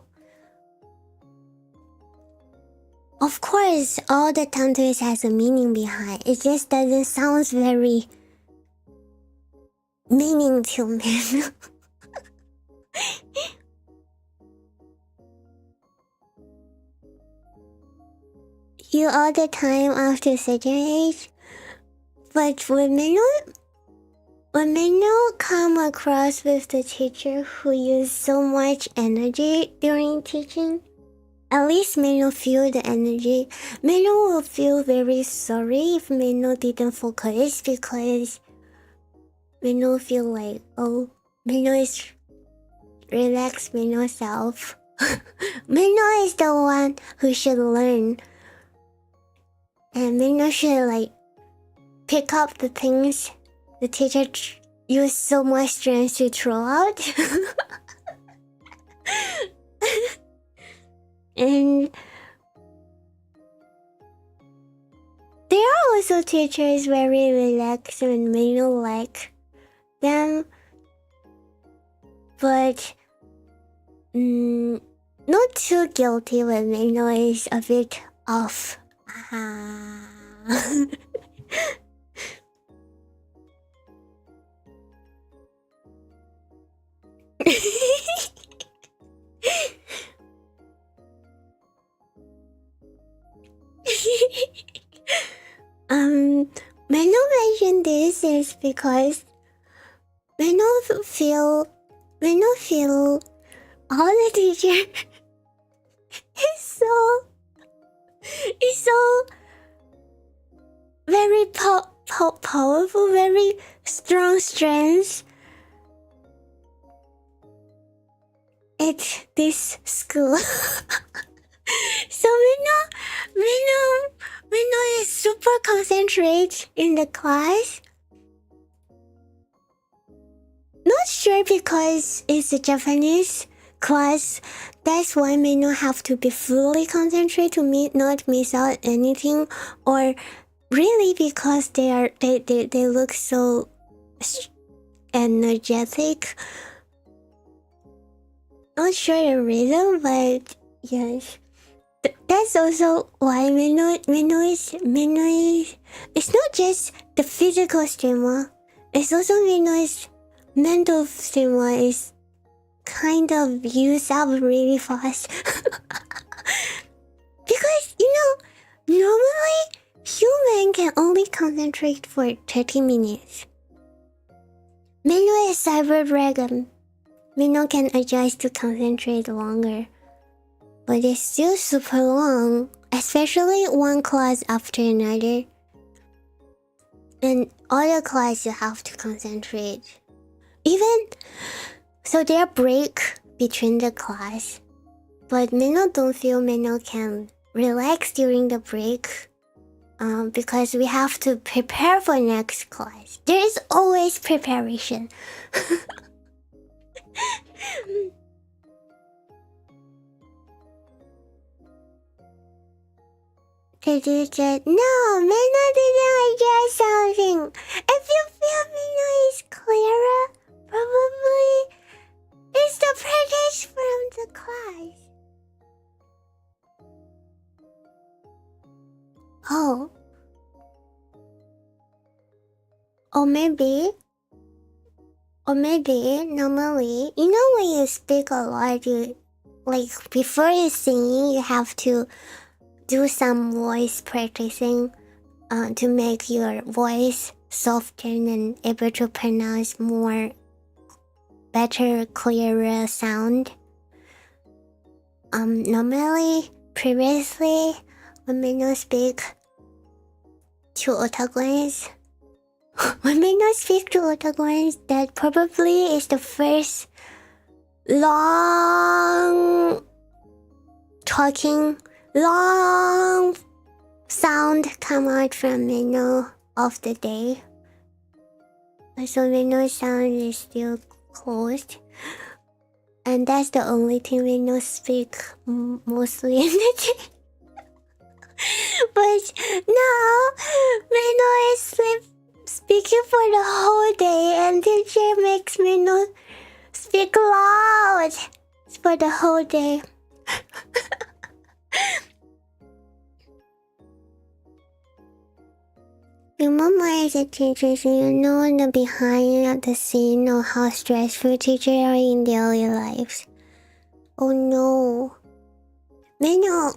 Of course, all the tantoys has a meaning behind. It just doesn't sound very meaning to me. You all the time after certain age, but when Meno come across with the teacher who used so much energy during teaching, at least Meno feel the energy. Meno will feel very sorry if Meno didn't focus, because Meno feel like, oh, Meno is relaxed Meno self. Meno is the one who should learn. And Meno should like pick up the things the teacher used so much strength to throw out. And there are also teachers very relaxed and Meno like them, but not too guilty when Meno is a bit off. Meno mentioned this is because Meno feel all the teacher is so very powerful, very strong strength at this school. So Meno is super concentrated in the class. Not sure because it's a Japanese class. That's why Meno have to be fully concentrated to not miss out anything, or really because they look so energetic. Not sure the reason, but yes. That's also why Meno is. It's not just the physical stimuli. It's also Meno's mental stimuli is kind of used up really fast. Because normally human can only concentrate for 30 minutes. Meno is cyber dragon. Meno can adjust to concentrate longer. But it's still super long, especially one class after another. And other class you have to concentrate. So there are break between the class. But Meno don't feel Meno can relax during the break. Because we have to prepare for next class. There is always preparation. Did you just... No, Meno didn't adjust something. If you feel Meno is clearer, probably it's the practice from the class. Oh. Or maybe normally, when you speak a lot, like before you singing, you have to do some voice practicing to make your voice soften and able to pronounce more better, clearer sound. Normally, previously, when Meno speak to otakuans, that probably is the first long sound come out from Meno of the day. So Meno's sound is still closed. And that's the only thing Meno speak mostly in the day. But now, Meno is speaking for the whole day, and teacher makes Meno speak loud for the whole day. Your mama is a teacher, so you know the behind the scene of how stressful teachers are in daily lives. Oh no. Meno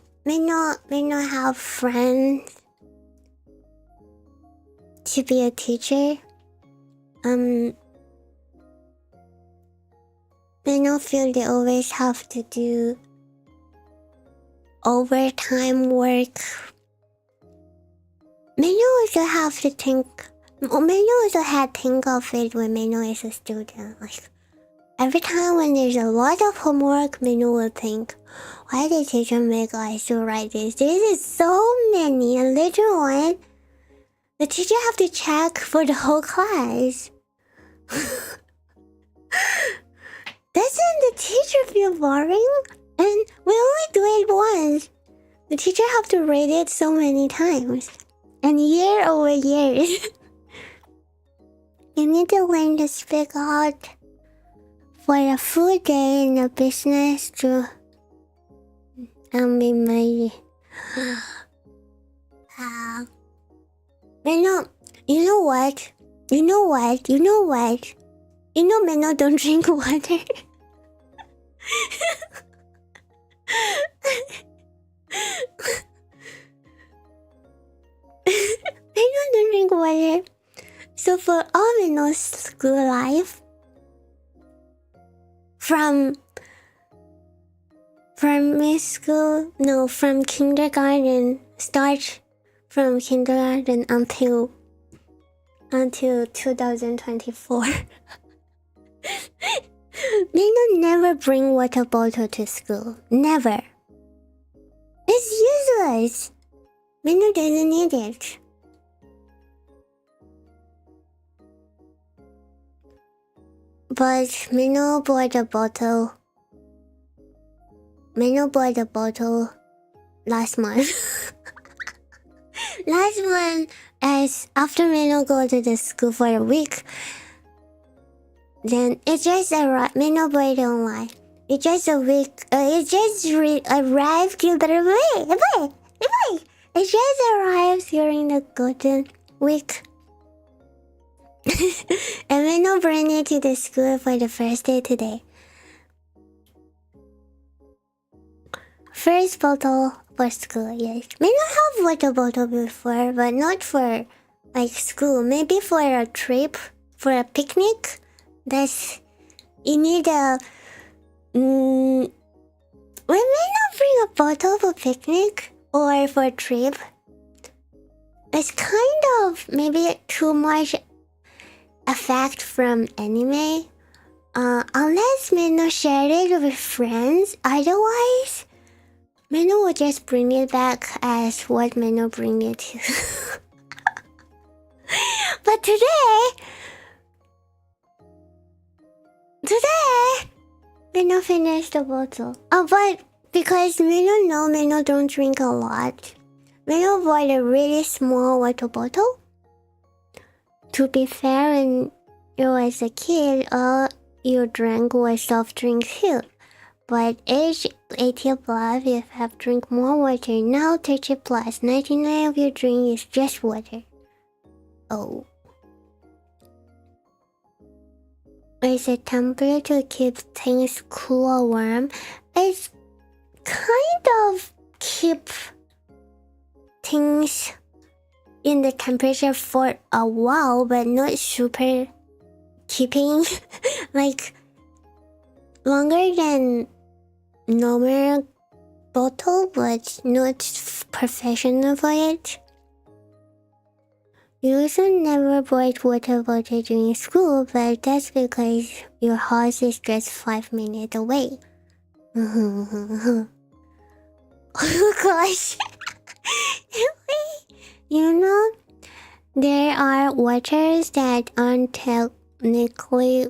have friends to be a teacher. Meno feel they always have to do overtime work. Meno also have to think. Meno also had think of it when Meno is a student. Like every time when there's a lot of homework, Meno will think, "Why did teacher make us to write this? This is so many." And later on, the teacher have to check for the whole class. Doesn't the teacher feel boring? And we only do it once. The teacher have to read it so many times. And year over year. You need to learn to speak out for a full day in a business to be my Meno, you know what? Meno don't drink water. Meno don't drink water. So for all Meno's school life, from kindergarten, start from kindergarten until 2024. Meno never bring water bottle to school. Never. It's useless. Meno doesn't need it. But Meno bought a bottle last month. Last month, as after Meno go to the school for a week, then it just arrived. Meno bought it online. It just arrived. It just arrived during the golden week. And Meno bring it to the school for the first day today. First bottle for school, yes. Meno have water bottle before, but not for like school. Maybe for a trip, for a picnic. That's you need a. When Meno bring a bottle for picnic or for a trip, it's kind of maybe too much effect from anime. Unless Meno share it with friends, otherwise Meno will just bring it back as what Meno bring it to. But today, Meno finished the bottle. But because Meno don't drink a lot, Meno bought a really small water bottle. To be fair, when you was a kid, all you drank was soft drinks too. But age 18 plus, you have drink more water. Now 30 plus, 99 of your drink is just water. Oh. Is a tumbler to keep things cool or warm. It's kind of keep things in the temperature for a while, but not super keeping. Like longer than normal bottle, but not professional for it. You also never bought water bottle during school, but that's because your house is just 5 minutes away. Oh gosh. You know, there are waters that aren't technically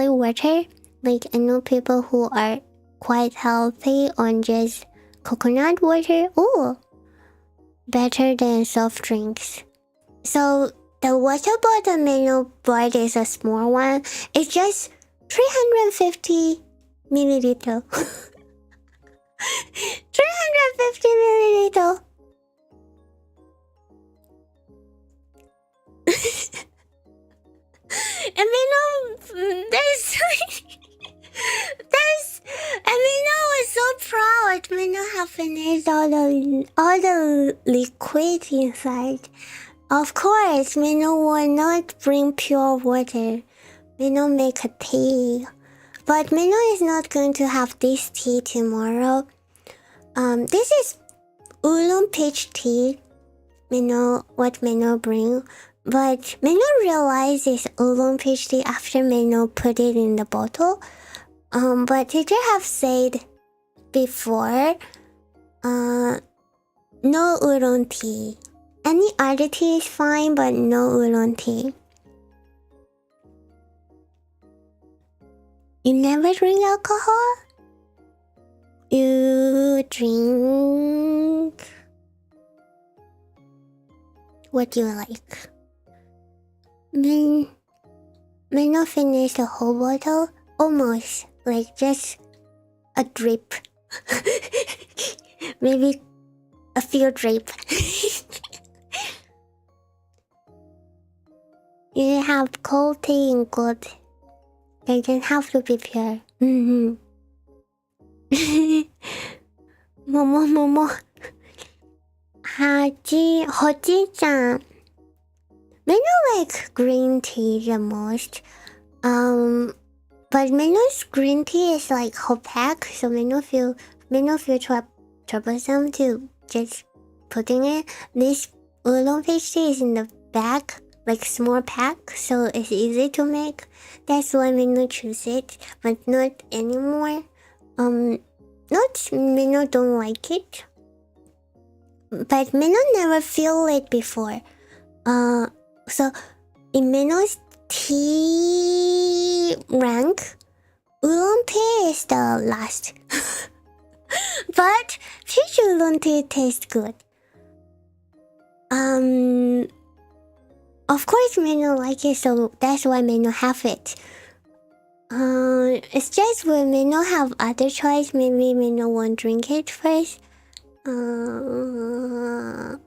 water. Like, I know people who are quite healthy on just coconut water. Ooh, better than soft drinks. So the water bottle Meno bought is a small one. It's just 350 milliliter. 350 milliliter. And Meno was so proud. Meno have finished all the liquid inside. Of course, Meno will not bring pure water. Meno make a tea. But Meno is not going to have this tea tomorrow. This is oolong peach tea. What Meno bring. But Meno realizes oolong peach tea after Meno put it in the bottle. But teacher have said before, no oolong tea. Any other tea is fine, but no oolong tea. You never drink alcohol? You drink... what do you like? Meno finished the whole bottle. Almost. Like just a drip. Maybe a few drip. You have cold tea and good. They don't have to be pure. Momo. Hoji-chan. Meno like green tea the most. But Meno's green tea is like opaque, so Meno feel troublesome to just putting it. This oolong peach tea is in the back, like small pack, so it's easy to make. That's why Meno choose it, but not anymore. Not Meno don't like it, but Meno never feel it before. So in Meno's tea rank, oolong tea is the last. But peach oolong tea tastes good. Of course Meno like it, so that's why Meno have it. It's just when Meno have other choice, maybe Meno won't drink it first. But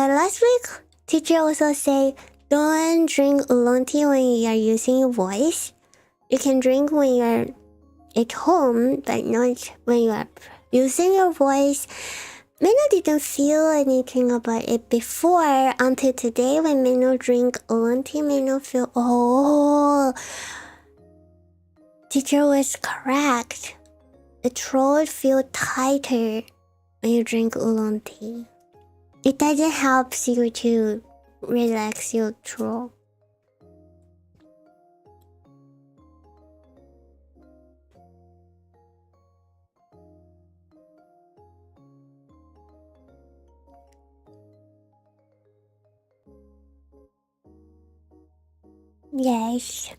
last week, teacher also say don't drink oolong tea when you are using your voice. You can drink when you are at home, but not when you are using your voice. Meno didn't feel anything about it before until today when Meno drink oolong tea. Meno feel, oh, teacher was correct. The throat feel tighter when you drink oolong tea. It doesn't help you to relax your throat. Yes.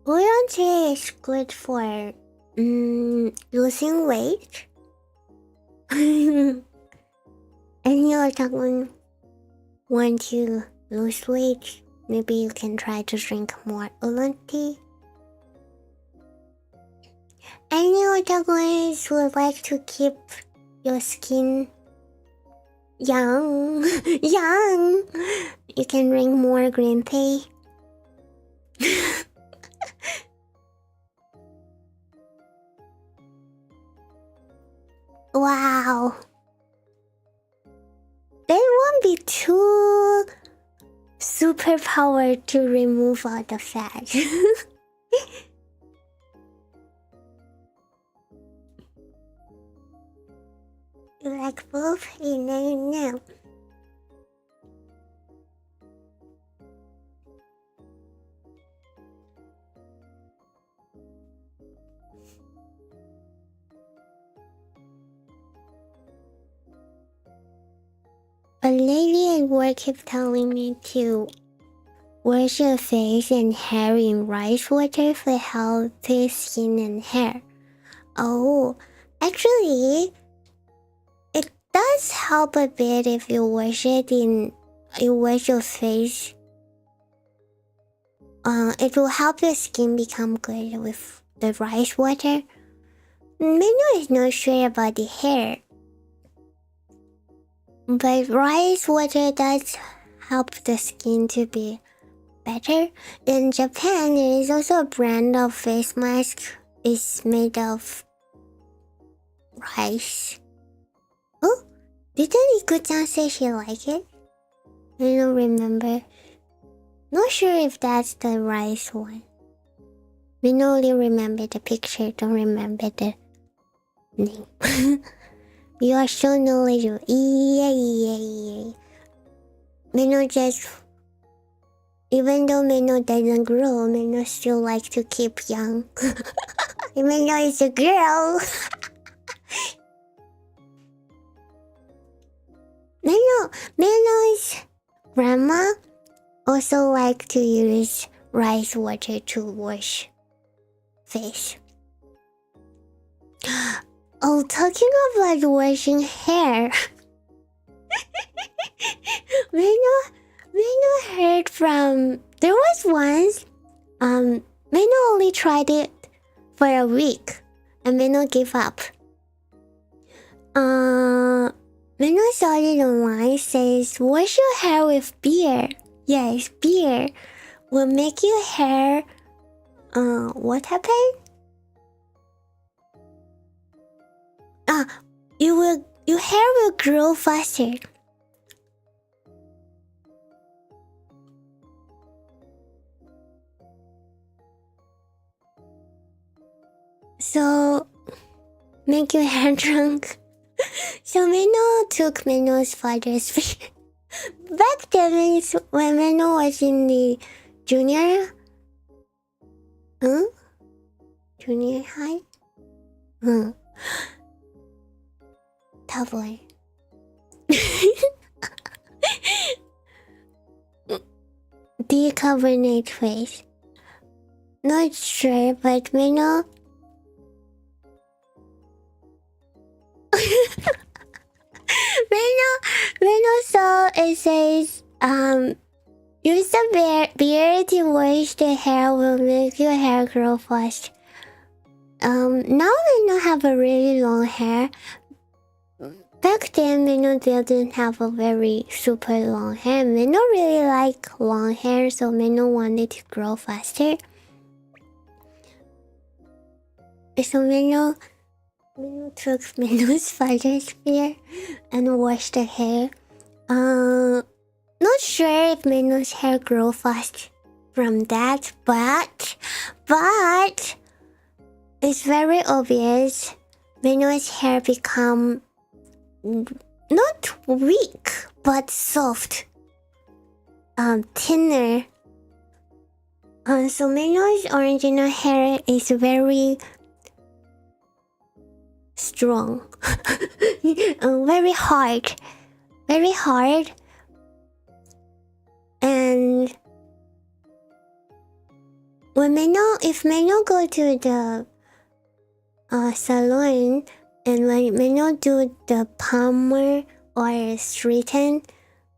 Oolong tea is good for losing weight. And you're talking want to lose weight, maybe you can try to drink more oolong tea. And you Otagoans would like to keep your skin Young. Young. You can drink more green tea. Wow. That won't be too superpowered to remove all the fat. You like both? You know. A lady at work kept telling me to wash your face and hair in rice water for healthy skin and hair. Oh, actually, it does help a bit if you wash your face. It will help your skin become good with the rice water. Meno is not sure about the hair, but rice water does help the skin to be better. In Japan, there is also a brand of face mask. It's made of rice. Oh, didn't Iko-chan say she like it? I don't remember. Not sure if that's the rice one. We only remember the picture, don't remember the name. You are so knowledgeable. Yeah. Meno just... Even though Meno doesn't grow, Meno still likes to keep young. Meno is a girl. Meno's grandma also like to use rice water to wash face. Oh, talking about washing hair. Meno heard from... There was once... Meno only tried it for a week. And Meno gave up. Meno saw it online, says, wash your hair with beer. Yes, beer will make your hair... what happened? Your hair will grow faster. So, make your hair drunk. So Meno took Meno's father's beer. Back then, when Meno was in the junior high? Tabloid. Decarbonate face. Not sure, but Meno... Meno saw it says, use the beer to wash the hair will make your hair grow fast. Now Meno have a really long hair. Back then, Meno didn't have a very super long hair. Meno really like long hair, so Meno wanted to grow faster. So Meno took Meno's father's beer and washed the hair. Not sure if Meno's hair grow fast from that, but it's very obvious Meno's hair become not weak but soft, thinner. So Meno's original hair is very strong, very hard, and when if Meno go to the salon and when Meno do the palmer or straighten,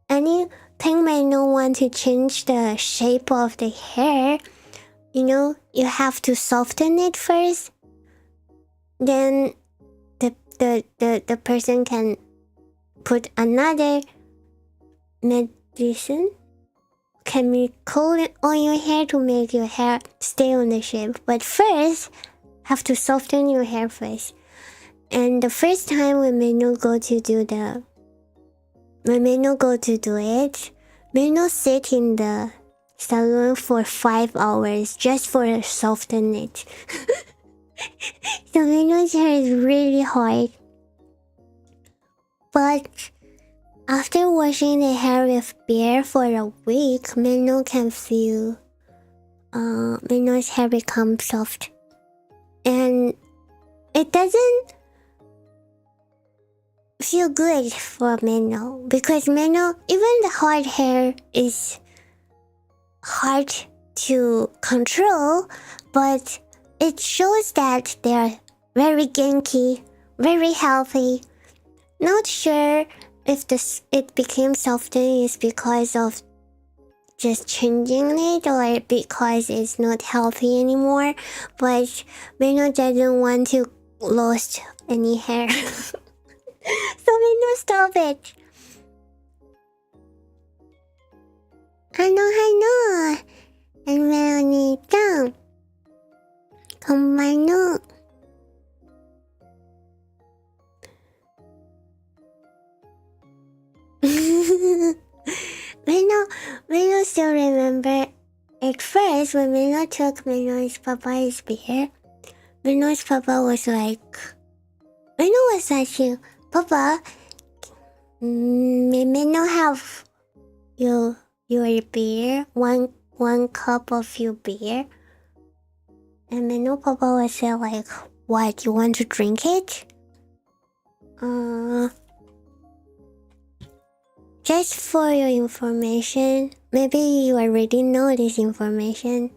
anything Meno want to change the shape of the hair, you have to soften it first. Then the person can put another medicine chemical on your hair to make your hair stay on the shape. But first, have to soften your hair first. And the first time when Meno go to do it, Meno sit in the salon for 5 hours just for soften it. So Meno's hair is really hard. But after washing the hair with beer for a week, Meno can feel Meno's hair become soft. And it doesn't feel good for Meno because Meno, even the hard hair is hard to control, but it shows that they're very genki, very healthy. Not sure if it became softer is because of just changing it or because it's not healthy anymore, but Meno doesn't want to lose any hair. So Meno stop it. Hano. And Melanie-chan. Konbanno. Meno still remember at first when Meno took Meno's papa's beer. Meno's papa was like, Meno was asking, Papa, may Meno have your beer, one cup of your beer? And Meno papa was like, what, you want to drink it? Just for your information, maybe you already know this information.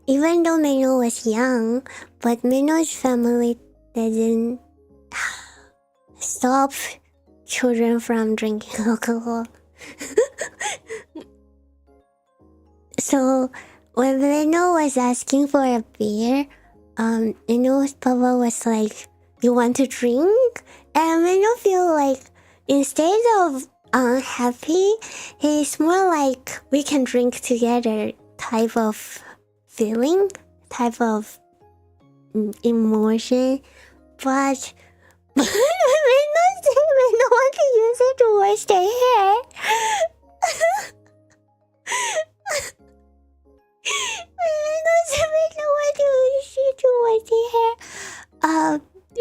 Even though Meno was young, but Meno's family doesn't stop children from drinking alcohol. So when Meno was asking for a beer, Meno's papa was like, you want to drink? And Meno feel like instead of unhappy, he's more like we can drink together type of feeling, type of emotion. But when Meno want to use it to wash their hair, Meno want to use it to wash their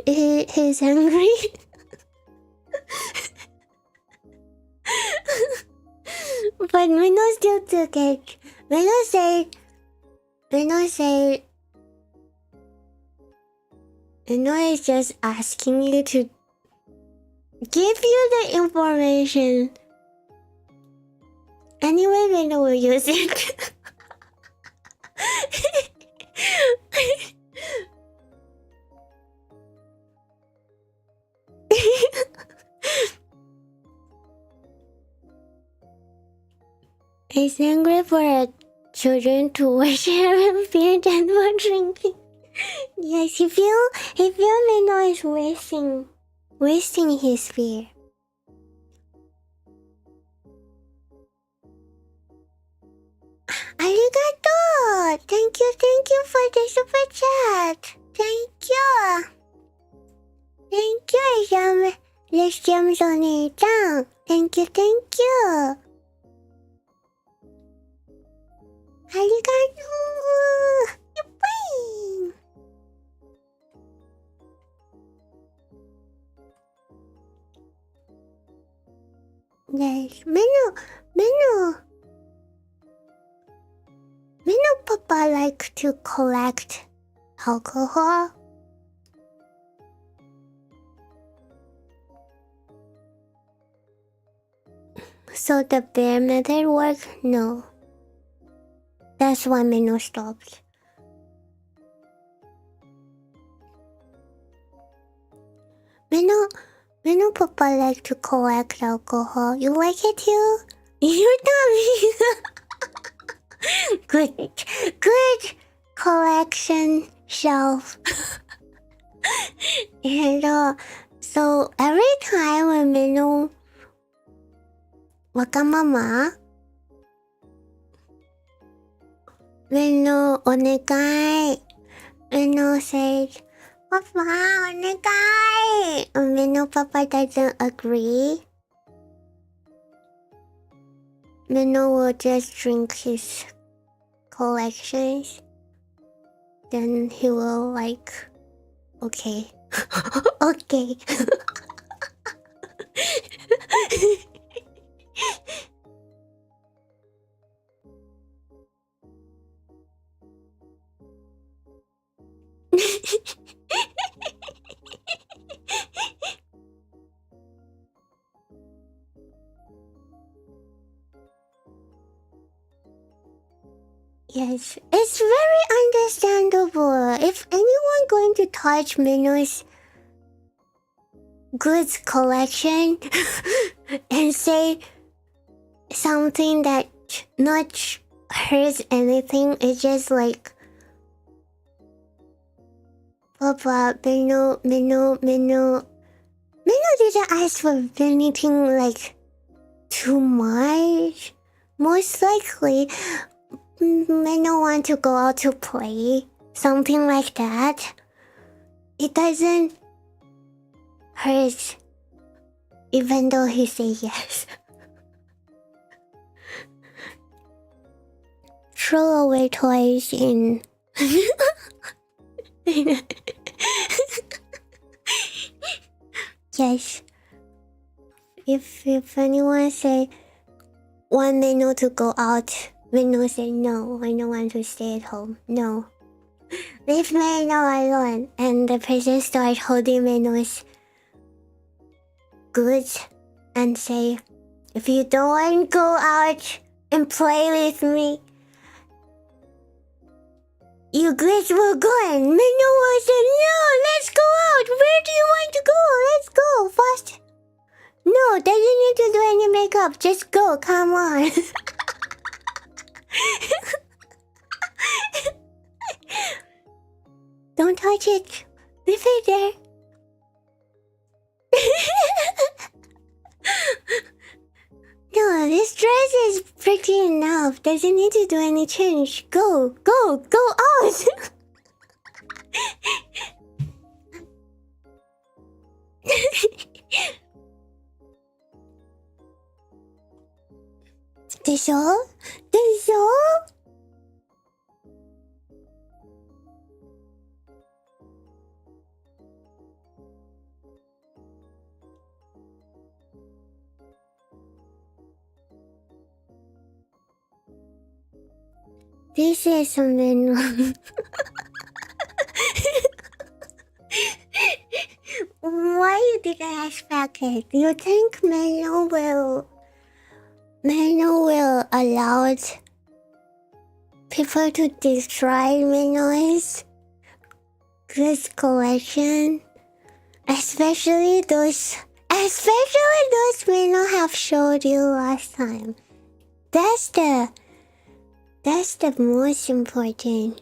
hair, he's angry. But Meno still took it. Meno is just asking you to give you the information. Anyway, Meno will use it. It's angry for children to wash hair and beer than for drinking. Yes, he feel Meno is wasting his beer. Arigato! Thank you for the super chat. Thank you, Lesjamsone-chan. Thank you. Arigato! Yippee! Yes, Meno papa like to collect alcohol. So the bear method work? No. That's why Meno stopped. Meno papa like to collect alcohol. You like it too? You tell me. Good collection shelf. And So every time when Meno wakamama, Meno onegai, Meno said, Papa, onegai. And Meno Papa doesn't agree. Meno will just drink his collections. Then he will like, okay. Okay. Yes, it's very understandable. If anyone going to touch Meno's goods collection and say something that not hurts anything, it's just like, Papa, Meno didn't ask for anything like too much. Most likely, Meno want to go out to play, something like that. It doesn't hurt, even though he say yes. Throw away toys in. Yes. If anyone say want Meno to go out, Meno say no, I don't want to stay at home. No. Leave Meno alone. And the person start holding Meno's goods and say, if you don't want to go out and play with me, your goods will go. And Meno will say, no, let's go out. Where do you want to go? Let's go fast. No, doesn't need to do any makeup. Just go, come on. Don't touch it. Leave it there. No, this dress is pretty enough. Doesn't need to do any change. Go out. This all? This is a menu. Why you didn't expect it? You think Meno will allow people to destroy Meno's goods collection? Especially those Meno have showed you last time. That's the most important.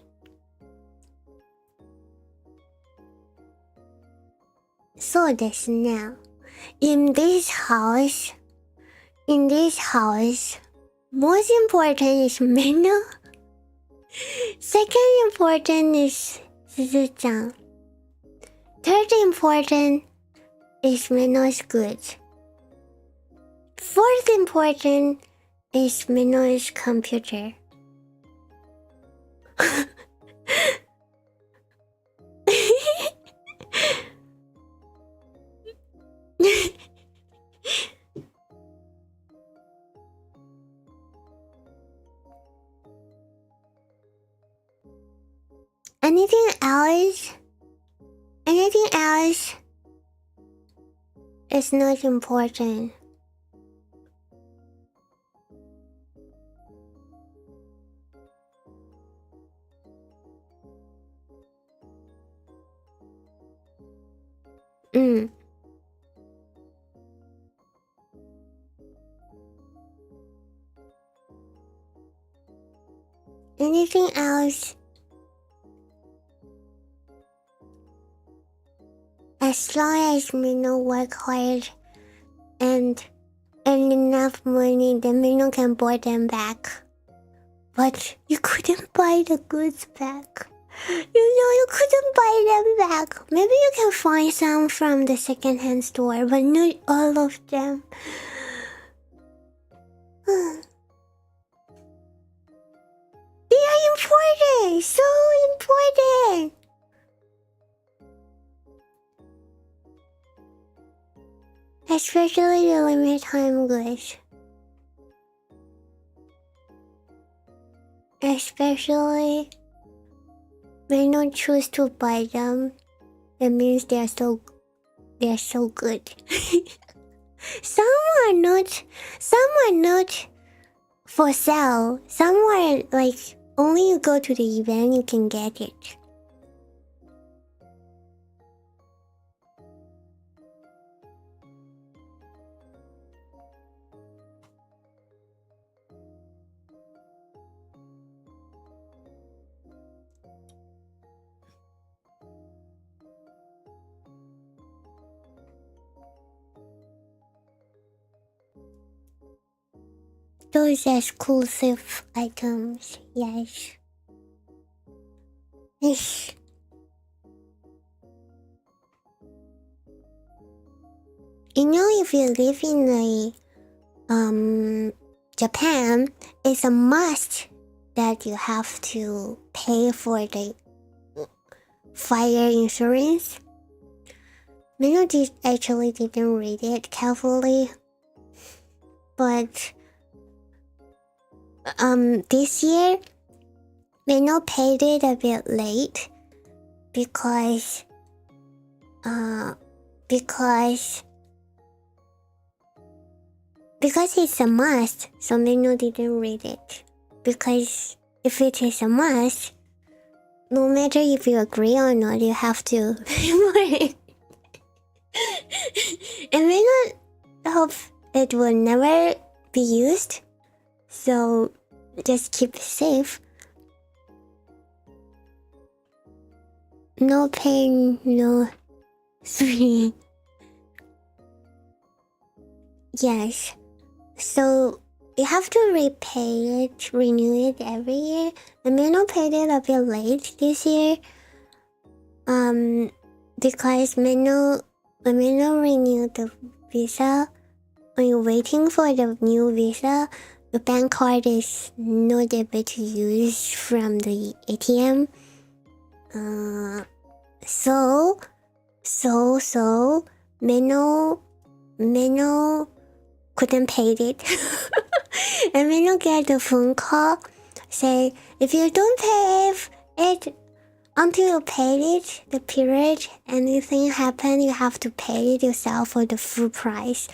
So this now, in this house, most important is Meno. Second important is Suzu-chan. Third important is Meno's goods. Fourth important is Meno's computer. Anything else is not important. Anything else as long as Meno work hard and earn enough money, then Meno can buy them back. But you couldn't buy the goods back. You couldn't buy them back. Maybe you can find some from the secondhand store, but not all of them. They are important! So important! Especially the limited time goods. Especially when you choose to buy them, that means they're so good. Some are not for sale. Some are like only you go to the event you can get it. Those exclusive items, yes. Yes. You know, if you live in Japan, it's a must that you have to pay for the fire insurance. Meno actually didn't read it carefully, but this year Meno paid it a bit late because it's a must, so Meno didn't read it. Because if it is a must, no matter if you agree or not, you have to pay for it. And Meno hope it will never be used, so just keep it safe. No pain, no suffering. Yes. So you have to renew it every year. And Meno paid it a bit late this year. Because when Meno renewed the visa, when you're waiting for the new visa, the bank card is not able to use from the ATM. So Meno couldn't pay it. And Meno get a phone call say, if you don't pay it until you pay it, the period, anything happen, you have to pay it yourself for the full price.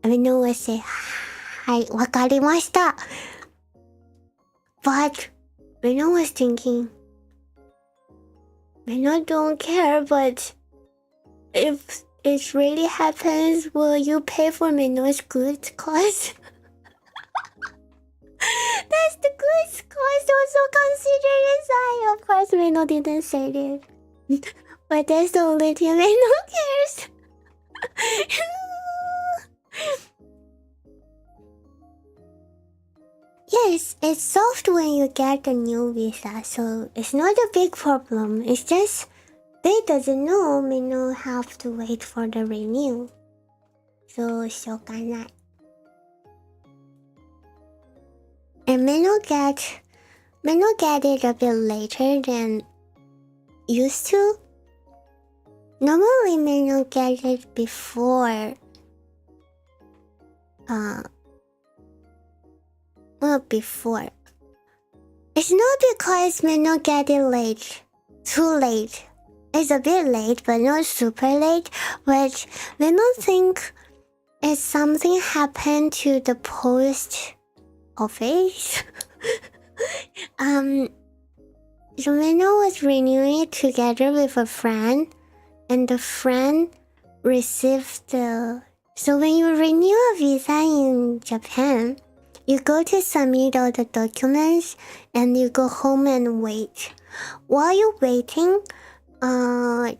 And Meno will say, "Hai, wakarimashita." But Meno was thinking, Meno don't care, but if it really happens, will you pay for Meno's goods cost? That's the goods cost also considered inside. Of course, Meno didn't say it. But that's the only thing Meno cares. Yes, it's solved when you get a new visa, so it's not a big problem. It's just they doesn't know Meno have to wait for the renew. So shokanai. And Meno get it a bit later than used to. Normally Meno get it before before. It's not because Meno get it late. Too late. It's a bit late, but not super late. But Meno think it's something happened to the post office. So Meno was renewing it together with a friend, and the friend received the. So when you renew a visa in Japan, you go to submit all the documents and you go home and wait. While you're waiting,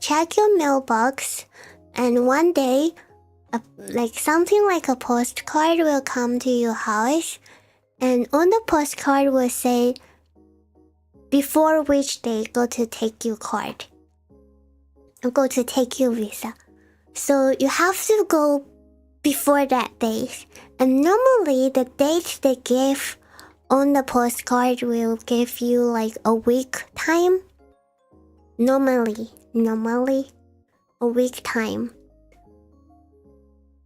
check your mailbox, and one day, like something like a postcard will come to your house, and on the postcard will say, before which day go to take your card, or go to take your visa. So you have to go before that date. And normally the date they give on the postcard will give you like a week time. Normally a week time.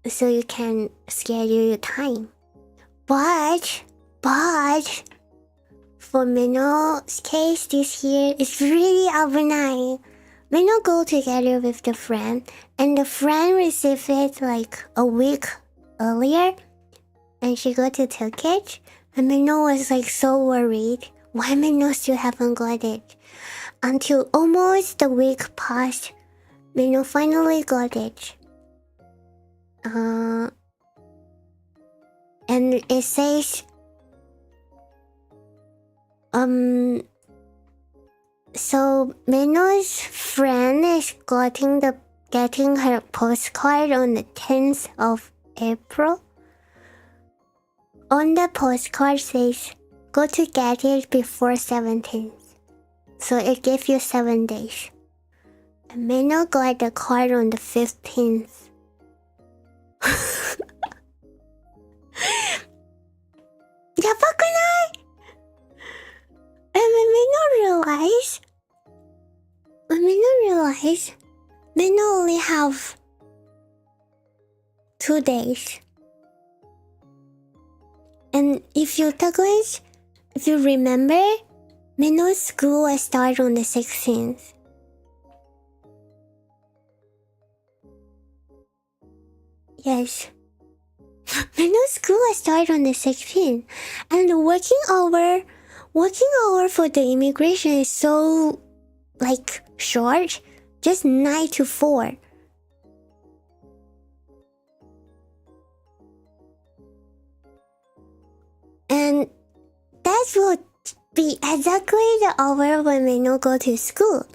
So you can schedule your time. But for Meno's case this year, it's really overnight. Meno go together with the friend, and the friend received it like a week earlier, and she go to Turkish, and Meno was like so worried. Why Meno still haven't got it? Until almost the week passed, Meno finally got it. And it says, so Meno's friend is getting her postcard on the 10th of April. On the postcard says, go to get it before 17th. So it gives you 7 days. And Meno got the card on the 15th. 야바꾸나이! And when Meno realized, Meno only have 2 days. And if you remember, Meno's school will start on the 16th. Yes. Meno's school will start on the 16th. And the working hour for the immigration is so like short, just 9 to 4. And that will be exactly the hour when Meno go to school.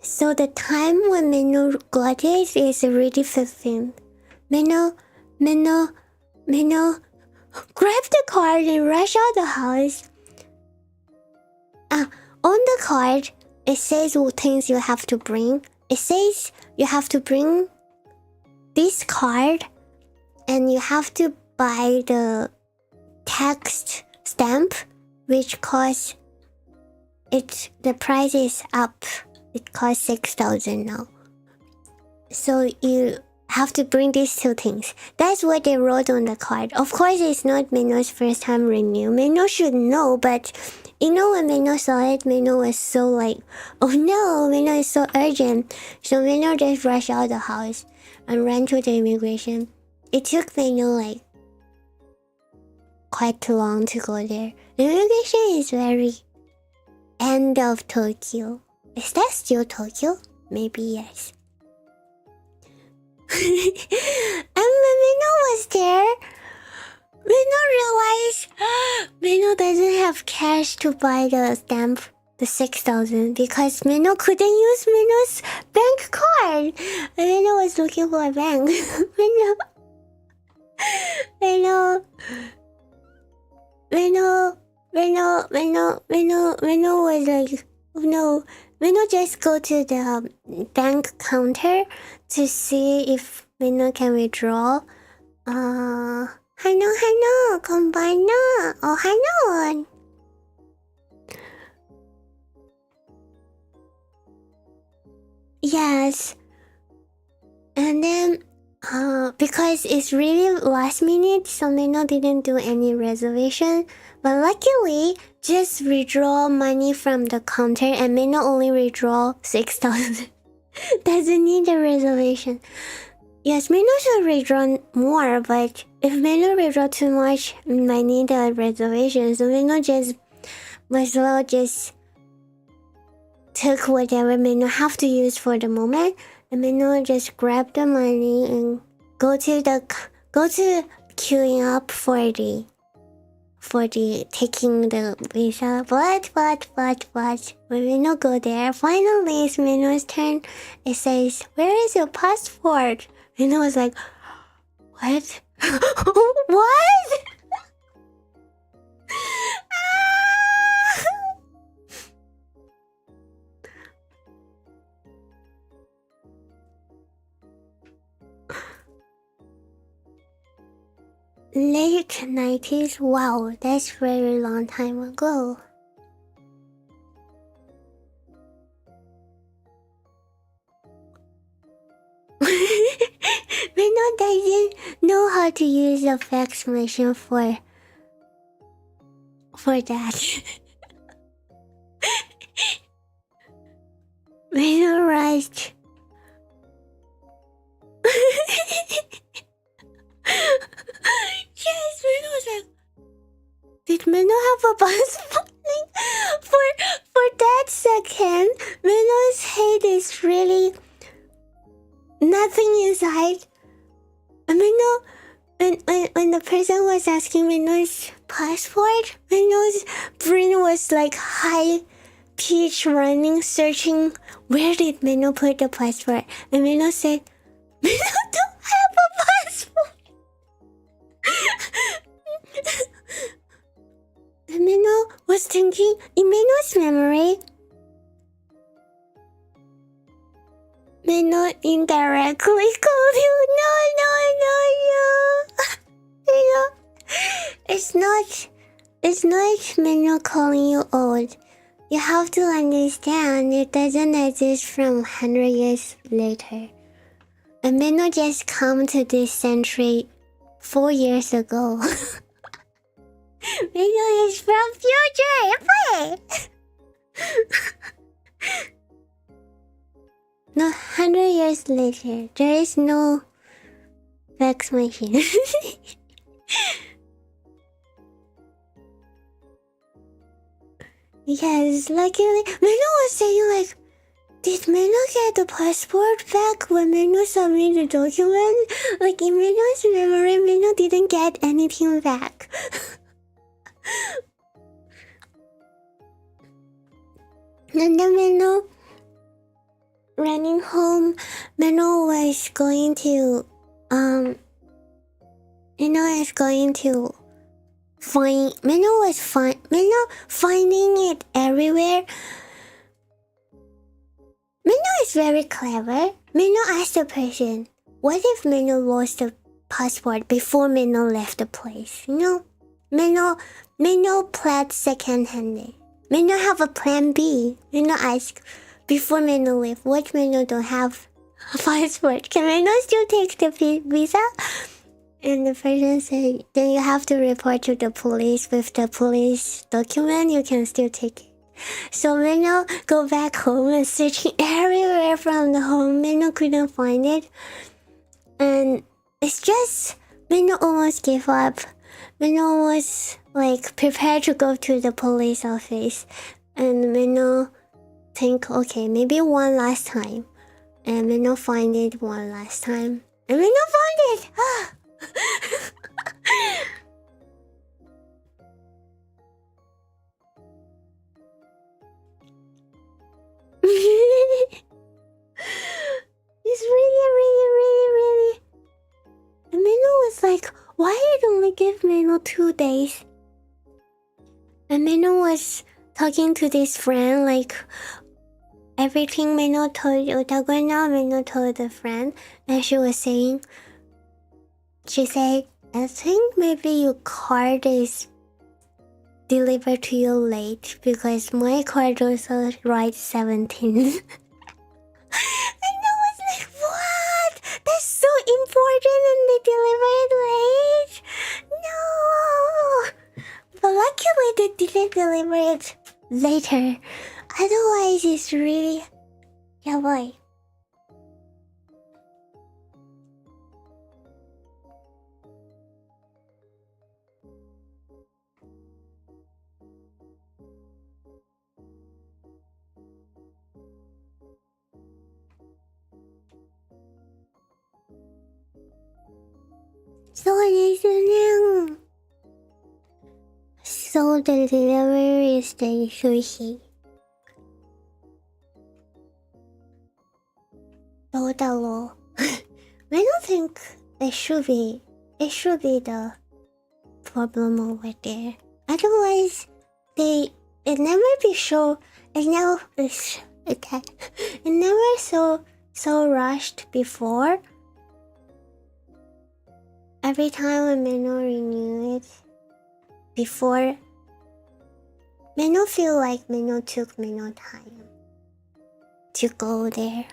So the time when Meno got it is already 15th. Meno grab the card and rush out the house. On the card, it says what things you have to bring. It says you have to bring this card, and you have to buy the text stamp, which costs the price is up. It costs 6,000 now. So you have to bring these 2 things. That's what they wrote on the card. Of course, it's not Meno's first time renew. Meno should know, but when Meno saw it, Meno was so like, oh no, Meno is so urgent. So Meno just rushed out the house and ran to the immigration. It took Meno like quite too long to go there. The immigration is very end of Tokyo. Is that still Tokyo? Maybe yes. And when Meno was there, Meno realized Meno doesn't have cash to buy the stamp, the 6,000, because Meno couldn't use Meno's bank card. And Meno was looking for a bank. Meno was like, oh no. Meno just go to the bank counter to see if Meno can withdraw. Hano, combine na. Oh, hano. Yes. And then, because it's really last minute, so Meno didn't do any reservation. But luckily, just withdraw money from the counter, and Meno only withdraw 6,000. Doesn't need a reservation. Yes, Meno should withdraw more, but if Meno withdraw too much, might need a reservation. So Meno just took whatever Meno have to use for the moment, and Meno just grab the money and go to queuing up for the taking the visa. But when Meno go there, finally it's Meno's turn. It says, "Where is your passport?" Meno was like, "What? What?" Late 90s? Wow, that's very long time ago. Meno doesn't know how to use a fax machine for that. Meno rushed. Yes, Meno was like, did Meno have a passport? For that second, Meno's head is really nothing inside. And when the person was asking Meno's passport, Meno's brain was like high pitch running, searching where did Meno put the passport. And Meno said, "Meno don't have a passport." And Meno was thinking, in Meno's memory, Meno indirectly called you. No. Meno, it's not Meno calling you old. You have to understand it doesn't exist from 100 years later. And Meno just come to this century 4 years ago. Meno is from future. Wait. No, 100 years later, there is no fax machine. Yes, luckily, Meno was saying like, did Meno get the passport back when Meno submitted the document? Like in Meno's memory, Meno didn't get anything back. And then Meno running home, Meno was finding it everywhere. Meno is very clever. Meno asked the person, what if Meno lost the passport before Meno left the place? Meno played second-handed. Meno have a plan B. Meno asked, before Meno leave, what Meno don't have a passport? Can Meno still take the visa? And the person said, then you have to report to the police. With the police document, you can still take it. So Meno go back home and searching everywhere from the home. Meno couldn't find it. And it's just, Meno almost gave up. Meno was like prepared to go to the police office. And Meno think, okay, maybe one last time. And Meno find it one last time. And Meno found it! It's really. And Meno was like, why did you only give Meno 2 days? And Meno was talking to this friend, like, everything Meno told Otago now, Meno told the friend. And she said, I think maybe your card is delivered to you late because my card also writes 17. And I was like, what? That's so important and they deliver it late? No! But luckily they didn't deliver it later. Otherwise it's really yabai. the delivery is the sushi. Totally. I don't think it should be the problem over there. Otherwise, it never be so. It never is okay. It never so rushed before. Every time when Meno renew it, before Meno feel like Meno took Meno time to go there.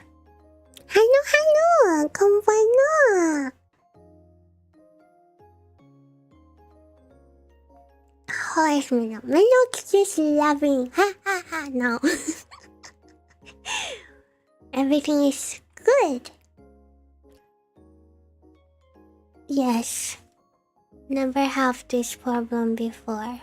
Hello, konbanwa. How is Meno? Meno just loving. Ha ha ha. No. Everything is good. Yes. Never have this problem before.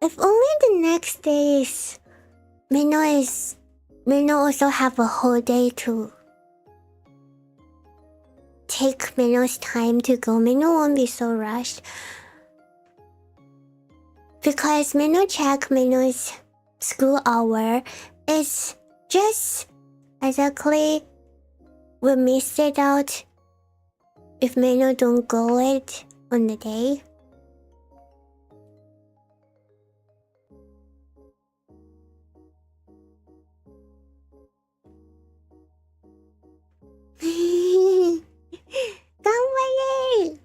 If only the next day is Meno also have a whole day to take Meno's time to go. Meno won't be so rushed. Because Meno check Meno's school hour is just exactly we missed it out if Meno don't go it on the day. Ganbare!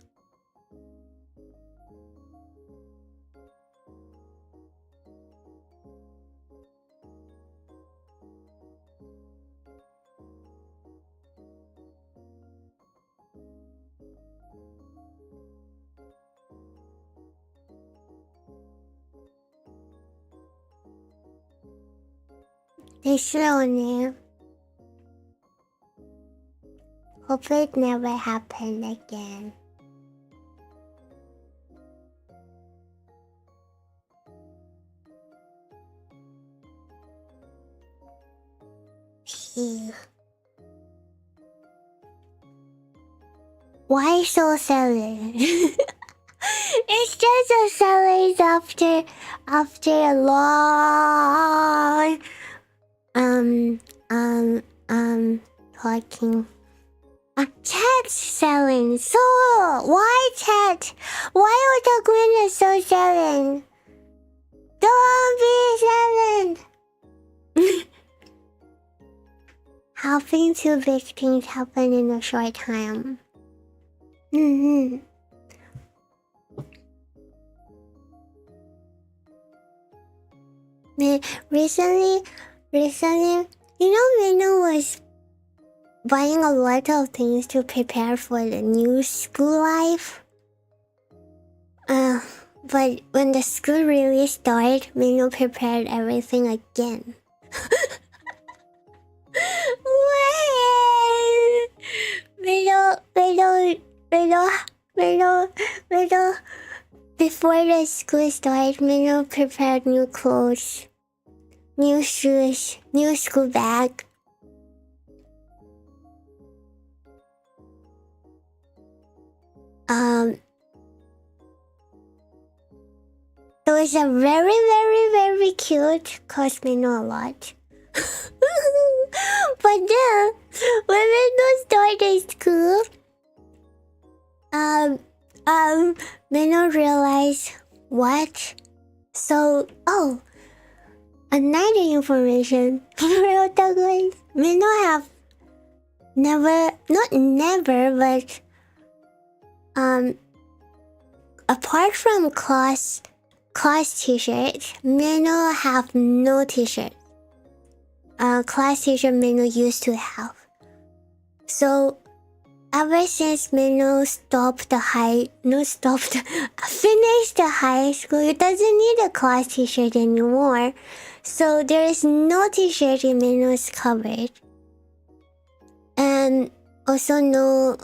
This only. Hopefully it never happen again. Why so silly? It's just a silly after a long talking. Chat selling. So why chat? Why Otaku is so selling? Don't be selling. Having two big things happen in a short time. Recently, Meno was buying a lot of things to prepare for the new school life. But when the school really started, Meno prepared everything again. Meno, before the school started, Meno prepared new clothes, new shoes, new school bag. It was a very cute, cost Meno a lot. But then, when Meno started school, Meno realized what? So, another information for otaku. Meno have but apart from class t-shirts, Meno have no t-shirt. Class t-shirt Meno used to have. So ever since Meno finished the high school, it doesn't need a class t-shirt anymore. So there is no t-shirt in Meno's cupboard. And also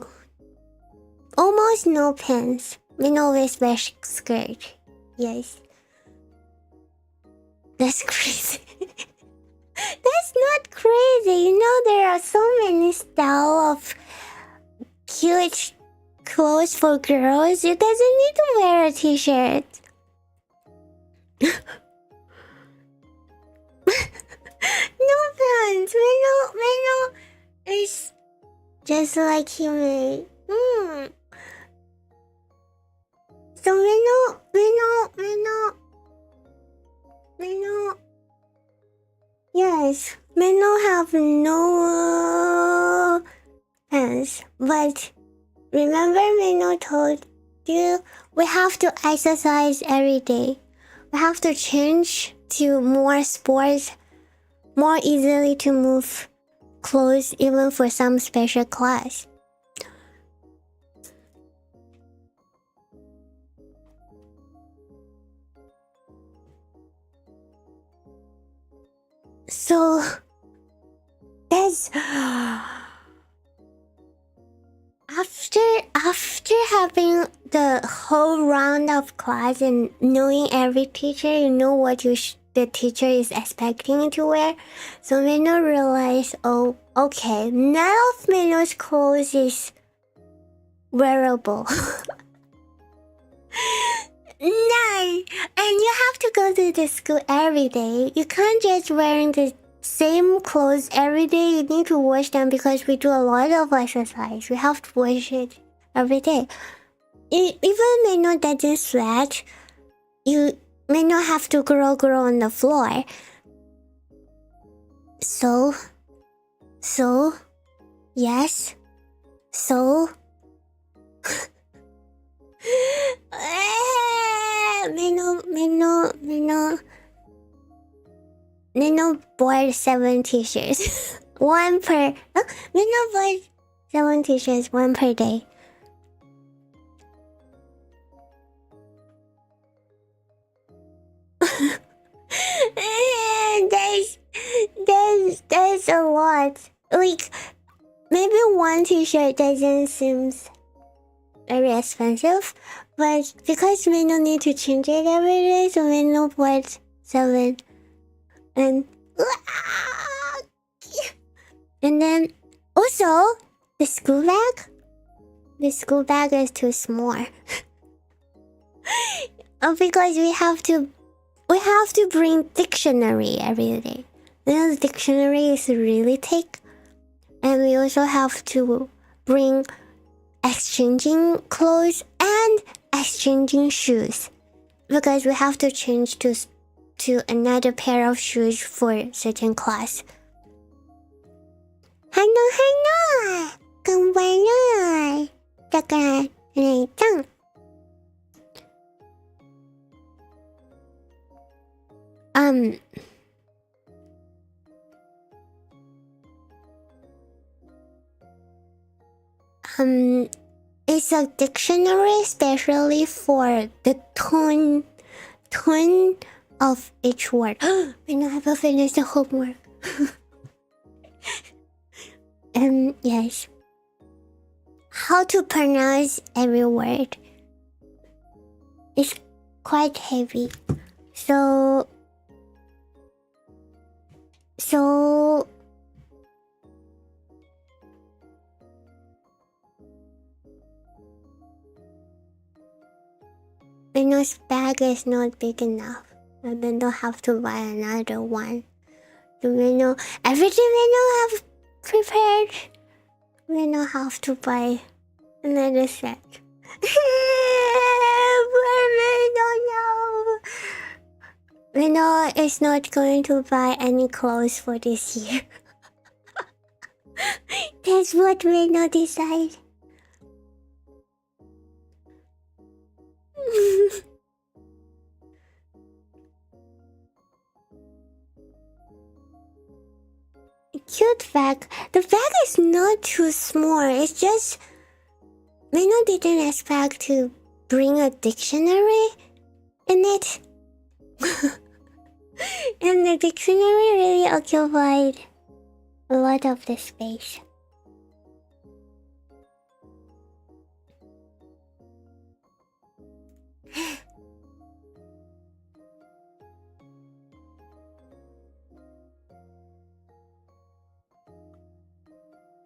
almost no pants. Meno always wears skirt. Yes. That's crazy. That's not crazy. There are so many style of cute clothes for girls. You doesn't need to wear a t-shirt. No pants. Meno is just like human. So Meno. Yes, Meno have no pants, but remember Meno told you we have to exercise every day. We have to change to more sports, more easily to move clothes even for some special class. So that's after having the whole round of class and knowing every teacher, you know what the teacher is expecting you to wear. So Meno realized, oh, okay, none of Meno's clothes is wearable. None. And you have to go to the school every day. You can't just wearing the same clothes every day. You need to wash them because we do a lot of exercise. We have to wash it every day. Even Meno doesn't sweat. You may not have to grow on the floor. So yes. So Meno bought 7 t-shirts. One per... Meno bought 7 t-shirts, 1 per day. There's a lot. Like, maybe 1 t-shirt doesn't seem very expensive, but because Meno need to change it every day, so Meno bought 7. And then also the school bag. The school bag is too small. Because we have to bring dictionary every day. The dictionary is really thick, and we also have to bring exchanging clothes and exchanging shoes because we have to change to another pair of shoes for certain class. Hana, kumbayan. Taka, nitang. It's a dictionary especially for the tone of each word. I know I have finished the homework. Yes. How to pronounce every word is quite heavy. So Meno's bag is not big enough. And Meno have to buy another one. So Meno, everything Meno have prepared, Meno have to buy another set. Meno is not going to buy any clothes for this year. That's what Meno decided. Cute bag. The bag is not too small. It's just Meno didn't expect to bring a dictionary in it. And the dictionary really occupied a lot of the space.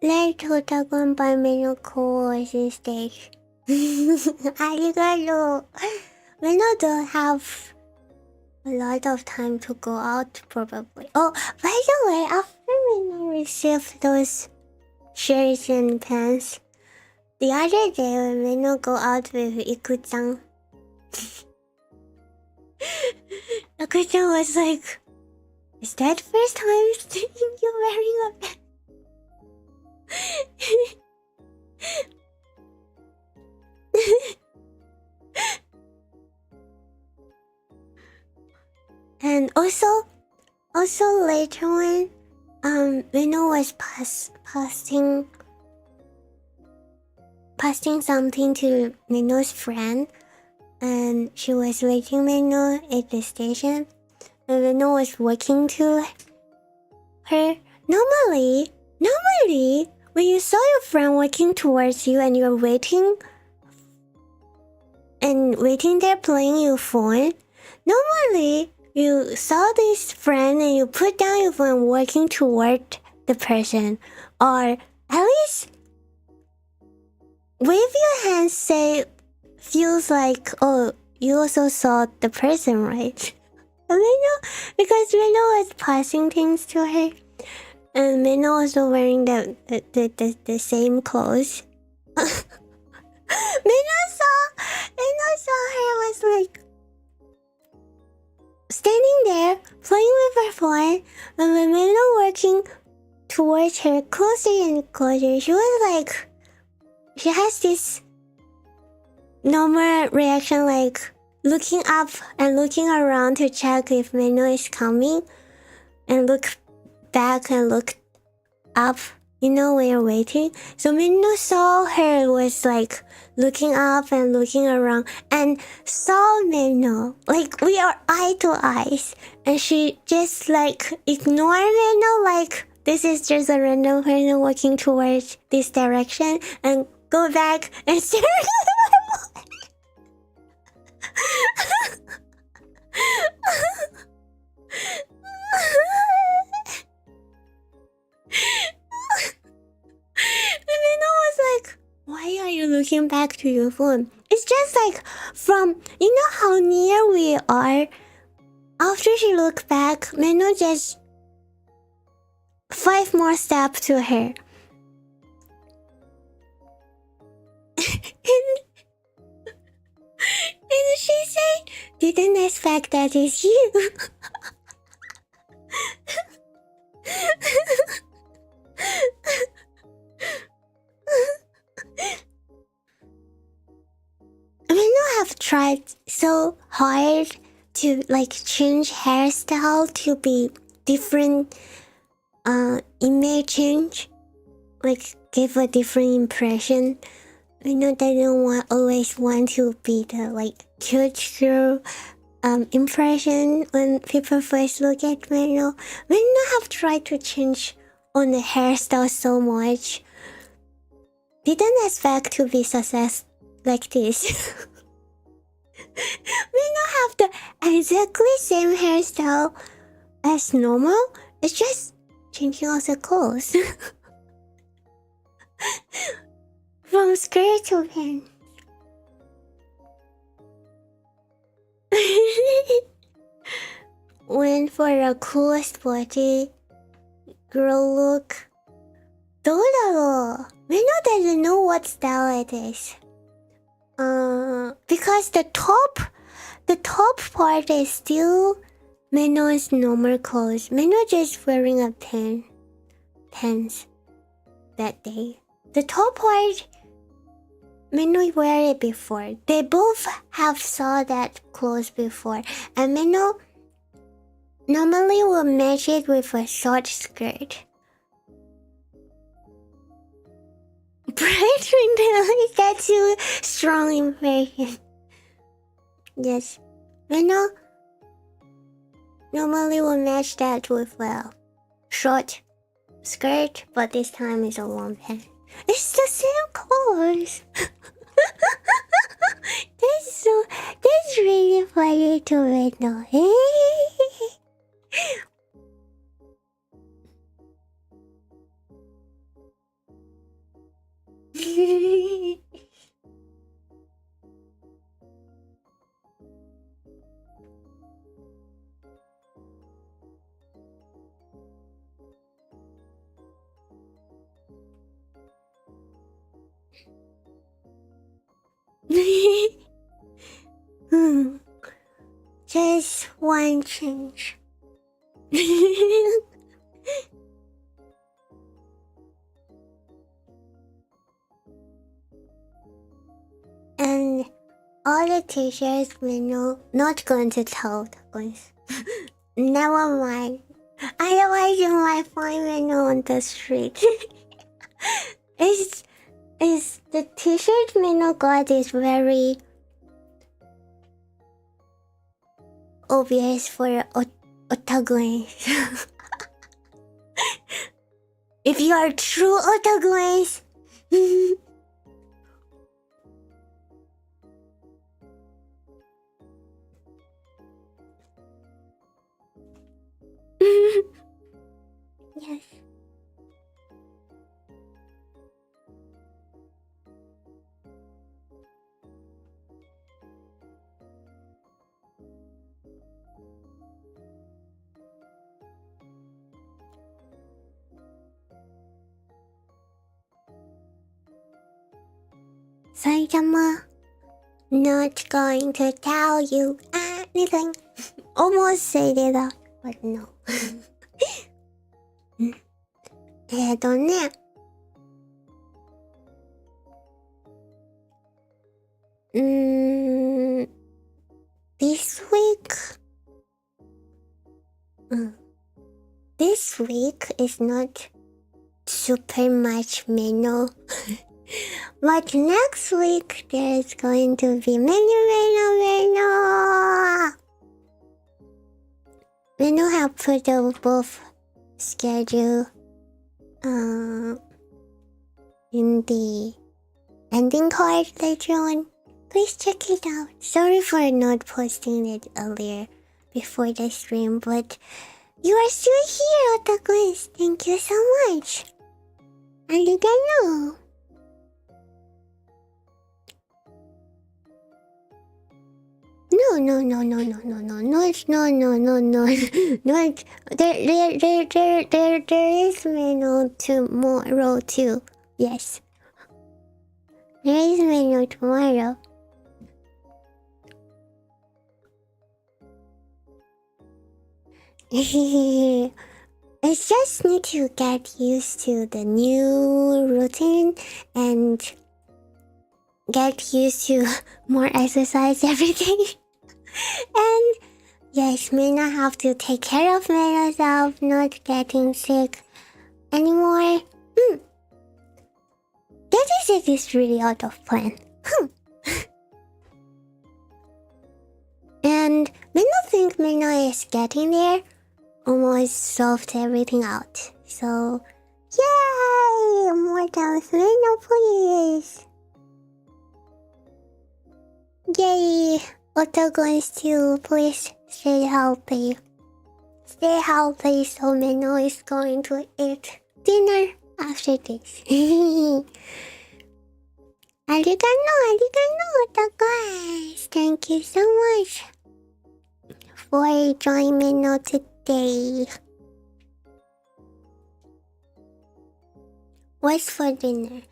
Let Hotagon by Meno co-host instead. Arigato. Meno don't have a lot of time to go out, probably. Oh, by the way, after Meno received those shirts and pants, the other day when Meno go out with Iku-chan, Iku-chan was like, "Is that first time seeing you wearing a pants?" And also later when Meno was posting something to Meno's friend, and she was waiting Meno at the station, and Meno was walking to her. Normally, when you saw your friend walking towards you and you're waiting there playing your phone, normally you saw this friend and you put down your phone walking toward the person, or at least wave your hands, say feels like, oh, you also saw the person, right? Because Meno was passing things to her, and Meno also wearing the same clothes. Meno saw her was like standing there playing with her phone, and when Meno working towards her closer and closer, she was like, she has this normal reaction, like looking up and looking around to check if Meno is coming, and look back and look up, when you're waiting. So Meno saw her was like looking up and looking around and saw Meno, like we are eye to eyes, and she just like ignored Meno, like this is just a random person walking towards this direction, and go back and stare at her. Meno was like, why are you looking back to your phone? It's just like from, how near we are. After she looked back, Meno just 5 more steps to her. And she said, didn't expect that it's you. Meno have tried so hard to like change hairstyle to be different image change, like give a different impression. They don't always want to be the like cute girl impression when people first look at Meno. Meno have tried to change on the hairstyle so much. Didn't expect to be success like this. Meno have the exactly same hairstyle as normal. It's just changing all the clothes. From skirt to pants. Went for a cool sporty girl look. どうだろう? Meno doesn't know what style it is. Because the top part is still Meno's normal clothes. Meno just wearing a pants that day. The top part, Meno wear it before. They both have saw that clothes before, and Meno normally will match it with a short skirt. Bright ring, that's too strong impression. Yes, Meno normally will match that with a short skirt, but this time it's a long pant. It's the same clothes. That's really funny to Meno. Just one change. And all the teachers we know not going to tell the boys. Never mind. Otherwise you might find me on the street. Is the t-shirt Meno got is very obvious for otakuins. If you are true otakuins. Yes. Saitama, not going to tell you anything. Almost said it out, but no. ね。This week. This week is not super much Meno. But next week there's going to be Meno. Meno have put up both schedule in the ending card later on. Please check it out. Sorry for not posting it earlier before the stream, but you are still here, otakuins. Thank you so much. Arigato. No. There is Meno tomorrow too. Yes. There is Meno tomorrow. I just need to get used to the new routine and get used to more exercise every day. And yes, Meno have to take care of myself, not getting sick anymore. 36 is really out of plan. And Meno think Meno is getting there. Almost solved everything out. So, yay! More times Meno, please. Yay! Otakuins too, please stay healthy. Stay healthy so Meno is going to eat dinner after this. Arigato, otakuins. Thank you so much for joining Meno today. What's for dinner?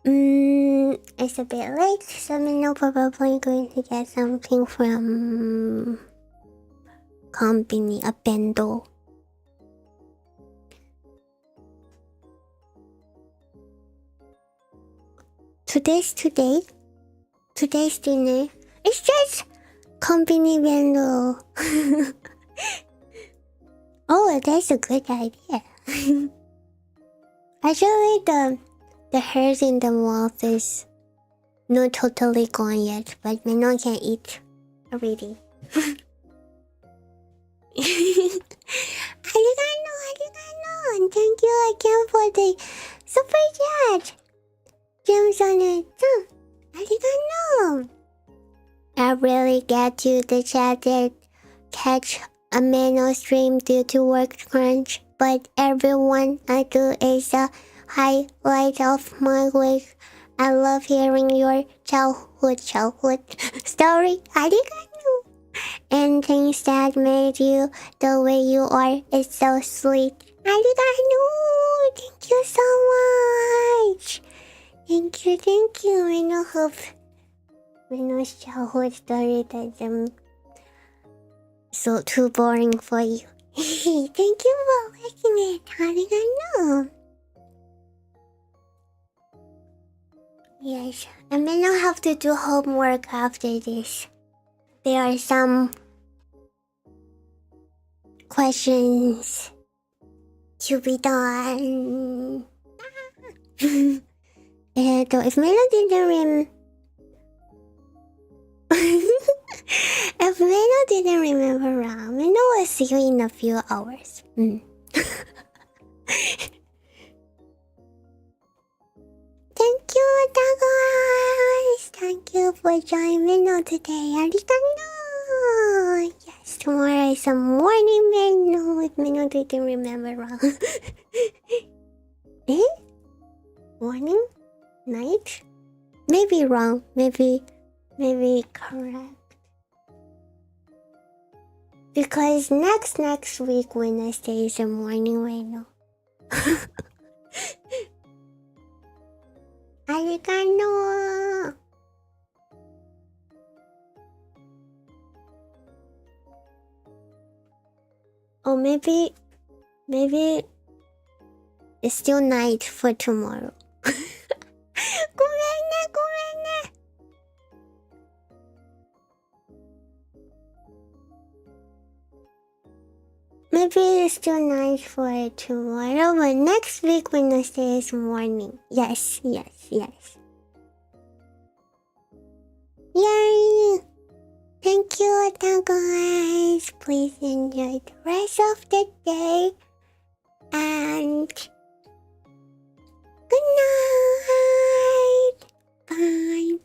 It's a bit late, so Meno probably going to get something from company, a bento. Today's dinner. It's just company bento. Oh, that's a good idea. Actually, the hairs in the mouth is not totally gone yet, but Meno can eat already. Arigato, and thank you again for the super chat. Gems on it. Arigato. I really get to the chat that catch a Meno stream due to work crunch, but everyone I do is a highlight of my week. I love hearing your childhood story. Arigato. And things that made you the way you are is so sweet. Arigato. Thank you so much. Thank you. I know hope Meno's childhood story doesn't so too boring for you. Thank you for liking it. Arigato. Yes, and then I'll have to do homework after this. There are some questions to be done. If Melo didn't if Melo didn't remember wrong, Melo will see you in a few hours. Thank you, guys. Thank you for joining Meno today. Arigato. Yes, tomorrow is a morning Meno if Meno didn't remember wrong. Eh? Morning? Night? Maybe wrong. Maybe correct. Because next week Wednesday is a morning Meno. Arigato. Or maybe it's still night for tomorrow. Gomenne. Maybe it's still night for tomorrow, but next week Wednesday is morning. Yes. Yay! Thank you, guys. Please enjoy the rest of the day. And good night. Bye.